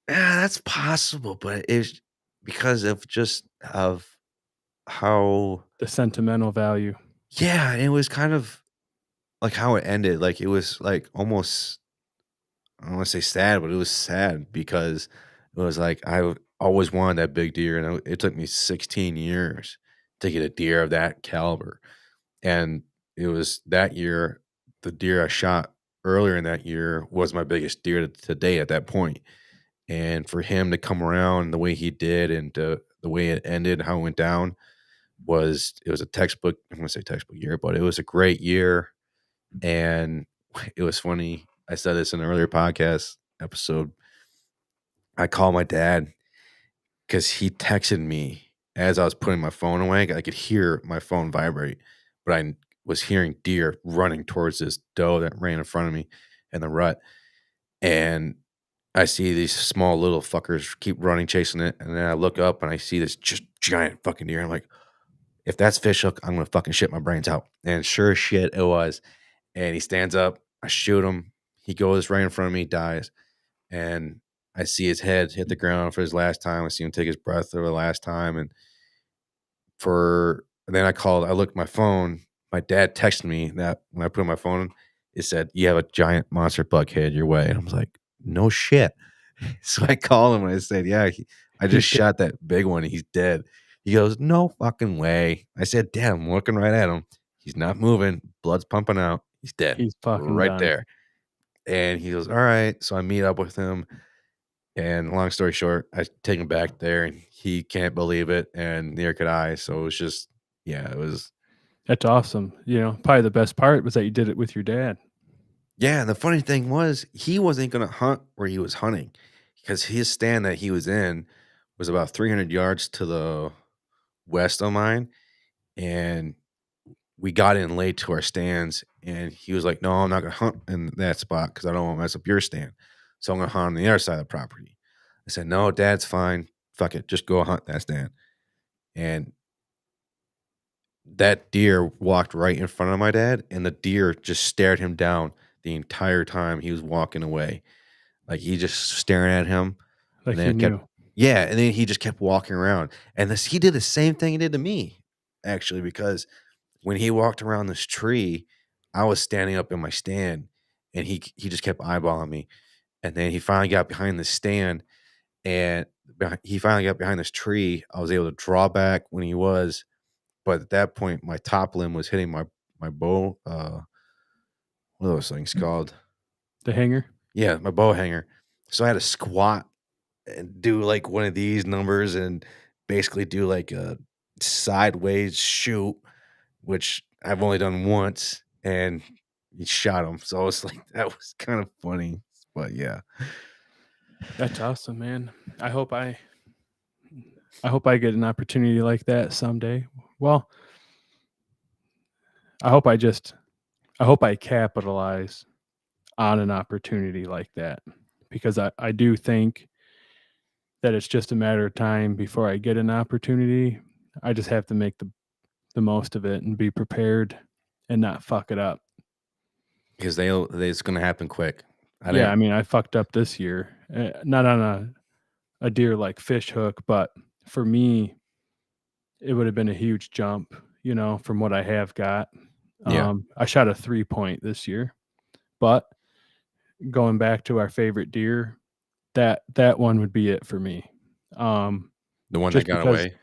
yeah, that's possible, but it's because of just of how The sentimental value. yeah, it was kind of like how it ended. Like it was like almost I don't want to say sad, but it was sad because it was like always wanted that big deer, and it took me 16 years to get a deer of that caliber. And it was that year, the deer I shot earlier in that year was my biggest deer to date at that point. And for him to come around the way he did, and the way it ended, how it went down, it was a textbook. I'm gonna say textbook year, but it was a great year. And it was funny. I said this in an earlier podcast episode. I called my dad because he texted me as I was putting my phone away. I could hear my phone vibrate, but I was hearing deer running towards this doe that ran in front of me in the rut. And I see these small little fuckers keep running, chasing it. And then I look up and I see this just giant fucking deer. I'm like, if that's fish hook, I'm gonna fucking shit my brains out. And sure as shit, it was. And he stands up, I shoot him. He goes right in front of me, dies. And I see his head hit the ground for his last time. I see him take his breath for the last time. And then I looked at my phone. My dad texted me that when I put my phone, it said, "You have a giant monster buck head your way." And I was like, "No shit." So I called him and I said, "Yeah, I He's just dead. shot that big one. He's dead." He goes, "No fucking way." I said, "Dad, I'm looking right at him. He's not moving. Blood's pumping out. He's dead. He's fucking Right done. there." And he goes, "All right." So I meet up with him. And long story short, I take him back there and he can't believe it. And neither could I. So it was just, yeah, it was, That's awesome. You know, probably the best part was that you did it with your dad. yeah. And the funny thing was, he wasn't going to hunt where he was hunting because his stand that he was in was about 300 yards to the west of mine. And we got in late to our stands, and he was like, "No, I'm not gonna hunt in that spot because I don't want to mess up your stand. So I'm gonna hunt on the other side of the property." I said, "No, Dad's fine. Fuck it, just go hunt that stand." And that deer walked right in front of my dad, and the deer just stared him down the entire time he was walking away. Like he just staring at him, and Like then he it kept, knew. yeah, and then he just kept walking around. And he did the same thing he did to me, actually, because when he walked around this tree, I was standing up in my stand, and he just kept eyeballing me, and then he finally got behind the stand, and he finally got behind this tree. I was able to draw back when he was, but at that point, my top limb was hitting my bow. What are those things called? The hanger. Yeah, my bow hanger. So I had to squat and do like one of these numbers, and basically do like a sideways shoot, which I've only done once, and he shot him. So it's like that was kind of funny, but yeah. That's awesome, man. I hope I I hope I get an opportunity like that someday. Well, I hope I hope I capitalize on an opportunity like that because I do think that it's just a matter of time before I get an opportunity. I just have to make the the most of it and be prepared and not fuck it up. Because it's gonna happen quick. Yeah, I mean, I fucked up this year, not on a deer like fish hook, but for me, it would have been a huge jump, from what I have got. Yeah. I shot a 3-point this year, but going back to our favorite deer, that one would be it for me. The one that Just got because away?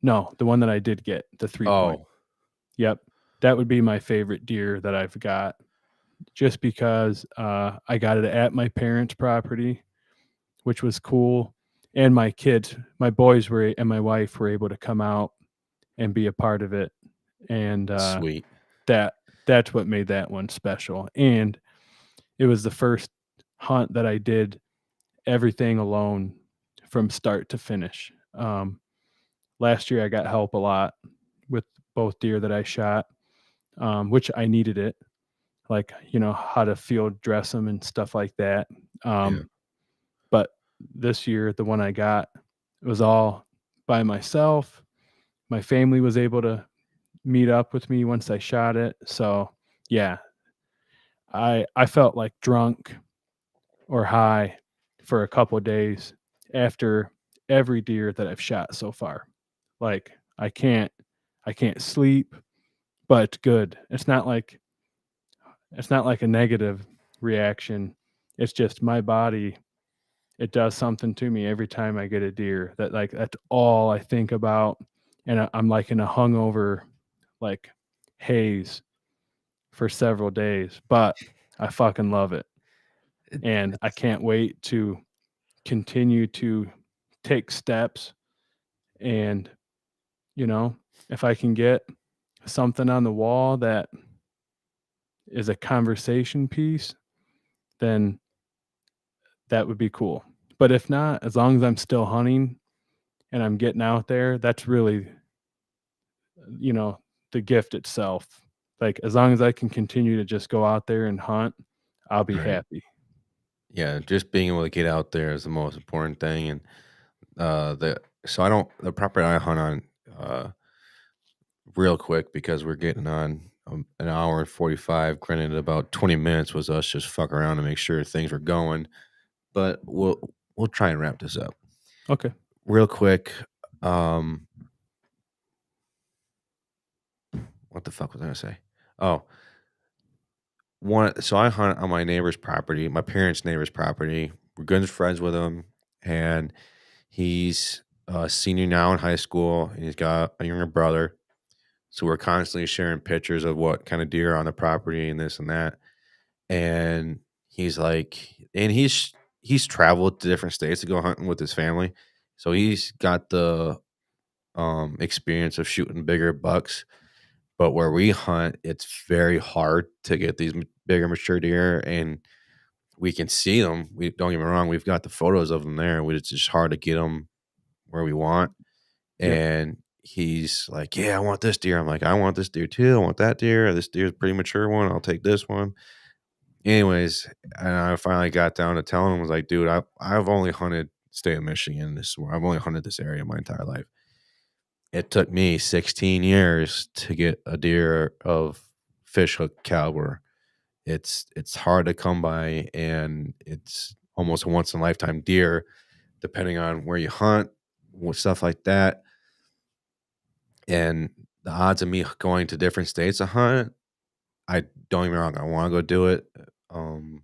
no, the one that I did get, the 3-point. Oh, Yep. That would be my favorite deer that I've got just because I got it at my parents' property, which was cool. And my kids, my boys were and my wife were able to come out and be a part of it. And sweet. that's what made that one special. And it was the first hunt that I did everything alone from start to finish. Last year I got help a lot with both deer that I shot, which I needed it, like, how to field dress them and stuff like that. Yeah. But this year, the one I got, it was all by myself. My family was able to meet up with me once I shot it. So yeah, I felt like drunk or high for a couple of days after every deer that I've shot so far. Like I can't sleep, but it's good. It's not like a negative reaction. It's just my body, it does something to me every time I get a deer that like that's all I think about. And I'm like in a hungover like haze for several days, but I fucking love it. It And I it's can't wait to continue to take steps and, you know, if I can get something on the wall that is a conversation piece, then that would be cool. But if not, as long as I'm still hunting and I'm getting out there, that's really, you know, the gift itself. Like as long as I can continue to just go out there and hunt, I'll be right. happy. Yeah, just being able to get out there is the most important thing, and, the so I don't the property I hunt on, real quick because we're getting on, an hour and 45, granted about 20 minutes was us just fuck around to make sure things were going, but we'll try and wrap this up. Okay. Real quick, um, what the fuck was I gonna say? Oh, so I hunt on my neighbor's property, my parents' neighbor's property. We're good friends with him, and he's a senior now in high school, and he's got a younger brother. So we're constantly sharing pictures of what kind of deer are on the property and this and that. And he's like, and he's traveled to different states to go hunting with his family. So he's got the experience of shooting bigger bucks. But where we hunt, it's very hard to get these bigger mature deer, and we can see them. We don't get me wrong, we've got the photos of them there. It's just hard to get them where we want. Yep. And he's like, "Yeah, I want this deer." I'm like, "I want this deer too. I want that deer. This deer's a pretty mature one. I'll take this one." Anyways, and I finally got down to telling him, I was like, "Dude, I've only hunted state of Michigan. I've only hunted this area my entire life. It took me 16 years to get a deer of fish hook caliber. It's hard to come by, and it's almost a once in a lifetime deer, depending on where you hunt, stuff like that. And the odds of me going to different states to hunt, I don't get me wrong, I want to go do it. Um,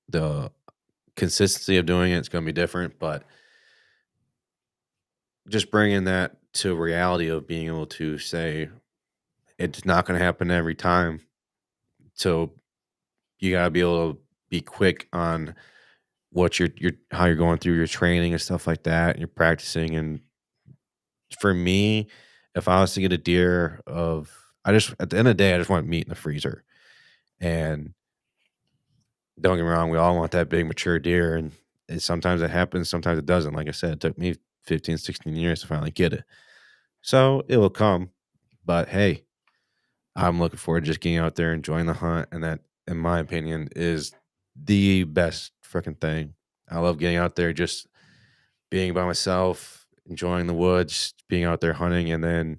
the consistency of doing it's going to be different, but just bringing that to reality of being able to say it's not going to happen every time. So you got to be able to be quick on what your how you're going through your training and stuff like that. And you're practicing, and for me, if I was to get a deer of, I just at the end of the day, I just want meat in the freezer. And don't get me wrong, we all want that big mature deer, and sometimes it happens, sometimes it doesn't. Like I said, it took me 15, 16 years to finally get it. So it will come. But hey, I'm looking forward to just getting out there, enjoying the hunt, and that, in my opinion, is the best freaking thing. I love getting out there, just being by myself, enjoying the woods, being out there hunting, and then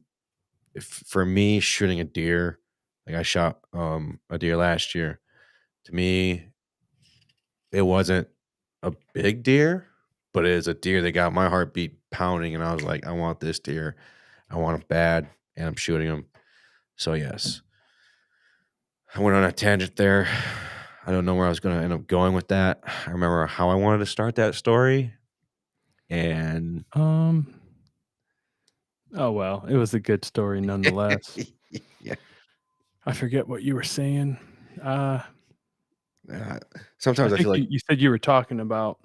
for me, shooting a deer, like I shot a deer last year. To me, it wasn't a big deer, but it is a deer that got my heartbeat pounding, and I was like, I want this deer. I want him bad, and I'm shooting him. So yes, I went on a tangent there. I don't know where I was going to end up going with that. I remember how I wanted to start that story, and Um. Oh well, it was a good story nonetheless. yeah, I forget what you were saying. Uh, uh, I sometimes I think feel like you said you were talking about.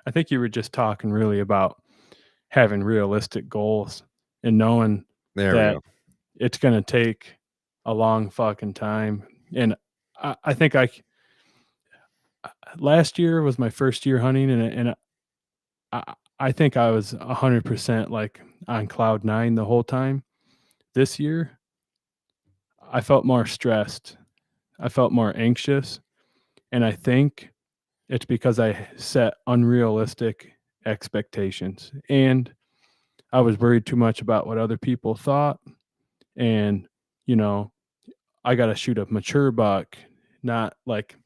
I think you were just talking really about having realistic goals and knowing there we that go. it's going to take a long fucking time. And I think last year was my first year hunting, and I think I was 100% like on cloud nine the whole time. This year, I felt more stressed. I felt more anxious, and I think it's because I set unrealistic expectations, and I was worried too much about what other people thought. And you know, I got to shoot a mature buck, not like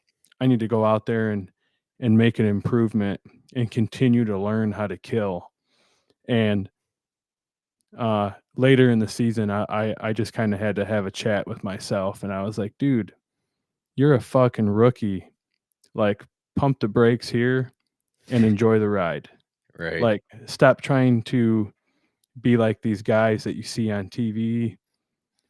I need to go out there and make an improvement and continue to learn how to kill. And later in the season, I just kind of had to have a chat with myself, and I was like, dude, you're a fucking rookie. Like, pump the brakes here and enjoy the ride. Right. Like, stop trying to be like these guys that you see on TV,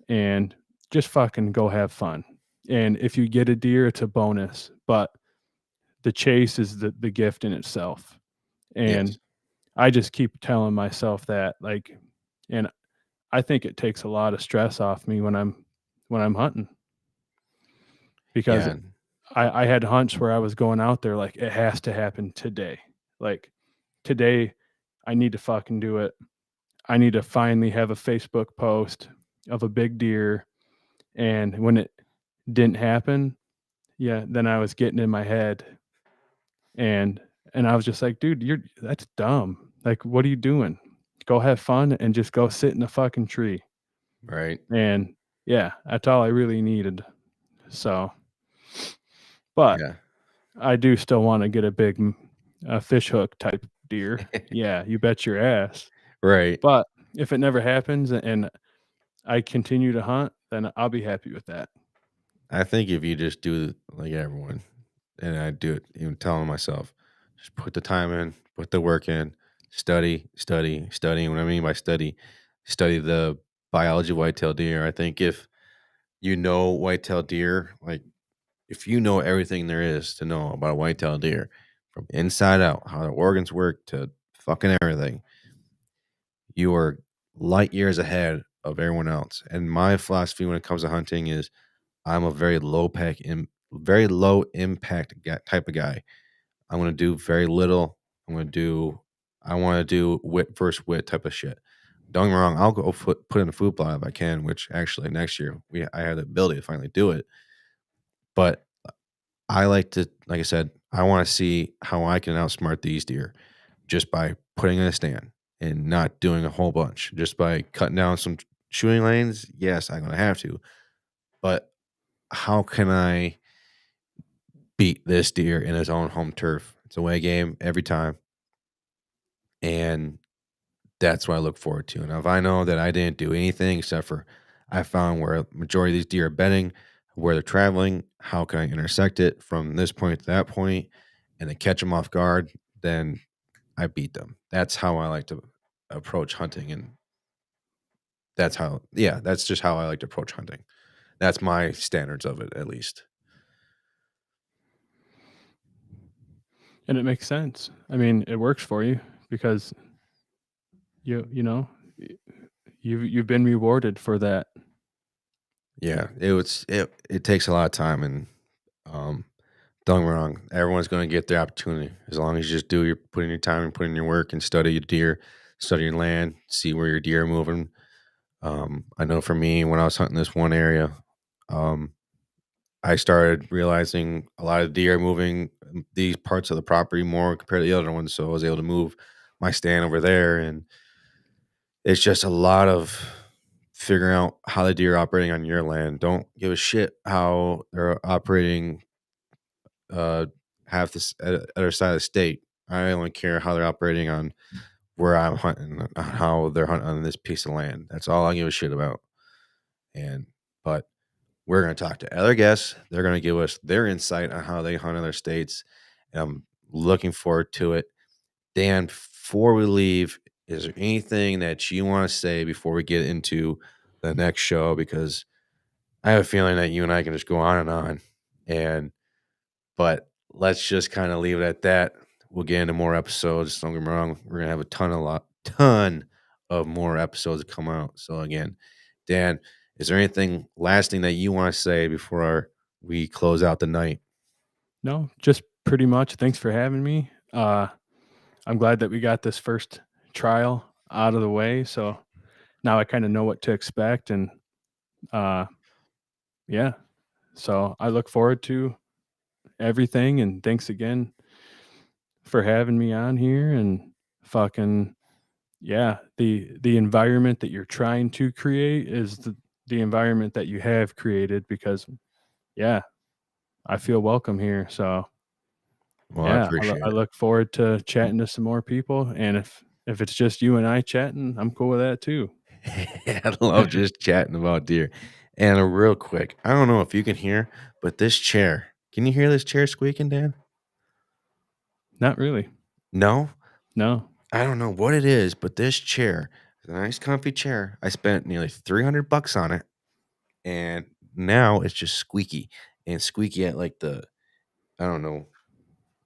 and just fucking go have fun. And if you get a deer, it's a bonus, but the chase is the gift in itself. And Yes. I just keep telling myself that, like, and I think it takes a lot of stress off me when I'm hunting, because Yeah. I had hunts where I was going out there like it has to happen today. Like today I need to fucking do it. I need to finally have a Facebook post of a big deer, and when it didn't happen, yeah, then I was getting in my head, and I was just like, dude, that's dumb. Like, what are you doing? Go have fun and just go sit in a fucking tree. Right. And yeah, that's all I really needed. So, but Yeah. I do still want to get a big fish hook type deer. Yeah, you bet your ass. Right. But if it never happens and I continue to hunt, then I'll be happy with that. I think if you just do like everyone, and I do it, even telling myself, just put the time in, put the work in, study, study, study. And what I mean by study, study the biology of whitetail deer. I think if you know whitetail deer, like if you know everything there is to know about a whitetail deer from inside out, how their organs work to fucking everything, you are light years ahead of everyone else. And my philosophy when it comes to hunting is I'm a very low impact type of guy. I'm gonna do very little. I want to do wit versus wit type of shit. Don't get me wrong. I'll go put in a food plot if I can. Which actually next year I have the ability to finally do it. But I like to, like I said, I want to see how I can outsmart these deer just by putting in a stand and not doing a whole bunch. Just by cutting down some shooting lanes. Yes, I'm gonna have to. But how can I beat this deer in his own home turf? It's a away game every time, and that's what I look forward to. And if I know that I didn't do anything except for I found where a majority of these deer are bedding, where they're traveling, how can I intersect it from this point to that point, and then catch them off guard, then I beat them. That's how I like to approach hunting, and that's just how I like to approach hunting. That's my standards of it, at least. And it makes sense. I mean, it works for you because you know, you've been rewarded for that. Yeah, it takes a lot of time, and um, don't get me wrong, everyone's going to get their opportunity as long as you just put in your time and put in your work and study your deer, study your land, see where your deer are moving. I know for me, when I was hunting this one area, um, I started realizing a lot of deer are moving these parts of the property more compared to the other ones. So I was able to move my stand over there, and it's just a lot of figuring out how the deer are operating on your land. Don't give a shit how they're operating half this other side of the state. I only care how they're operating on where I'm hunting, how they're hunting on this piece of land. That's all I give a shit about. But we're going to talk to other guests. They're going to give us their insight on how they hunt in other states. And I'm looking forward to it. Dan, before we leave, is there anything that you want to say before we get into the next show? Because I have a feeling that you and I can just go on. But let's just kind of leave it at that. We'll get into more episodes. Don't get me wrong. We're going to have a ton of more episodes to come out. So again, Dan, is there anything lasting that you want to say before we close out the night? No, just pretty much. Thanks for having me. I'm glad that we got this first trial out of the way. So now I kind of know what to expect. And yeah, so I look forward to everything. And thanks again for having me on here. And fucking, yeah, the environment that you're trying to create is the environment that you have created, because, yeah, I feel welcome here. So Well, I yeah, appreciate I it. look forward to chatting to some more people. And if it's just you and I chatting, I'm cool with that too. I love just chatting about deer. And real quick, I don't know if you can hear, but this chair, can you hear this chair squeaking, Dan? Not really. No? No. I don't know what it is, but this chair is a nice, comfy chair. I spent nearly $300 on it, and now it's just squeaky and squeaky at like I don't know,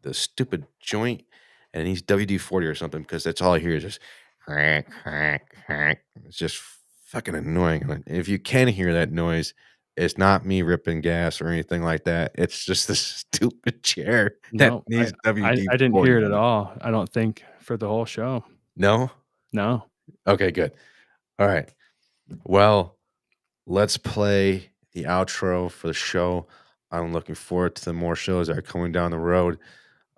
the stupid joint, and he's WD-40 or something, because that's all I hear is just crack, crack, crack. It's just fucking annoying. And if you can hear that noise, it's not me ripping gas or anything like that. It's just the stupid chair that No, needs I WD-40 didn't hear it at on it. all. I don't think for the whole show. No? No. Okay, good. All right. Well, let's play the outro for the show. I'm looking forward to the more shows that are coming down the road.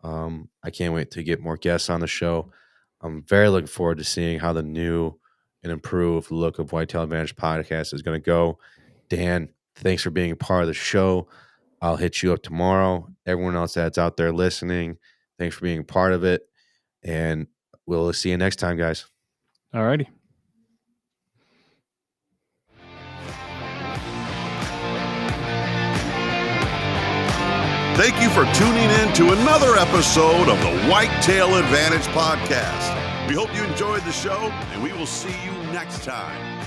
I can't wait to get more guests on the show. I'm very looking forward to seeing how the new and improved look of Whitetail Advantage podcast is going to go. Dan, thanks for being a part of the show. I'll hit you up tomorrow. Everyone else that's out there listening, thanks for being a part of it. And we'll see you next time, guys. All righty. Thank you for tuning in to another episode of the Whitetail Advantage podcast. We hope you enjoyed the show, and we will see you next time.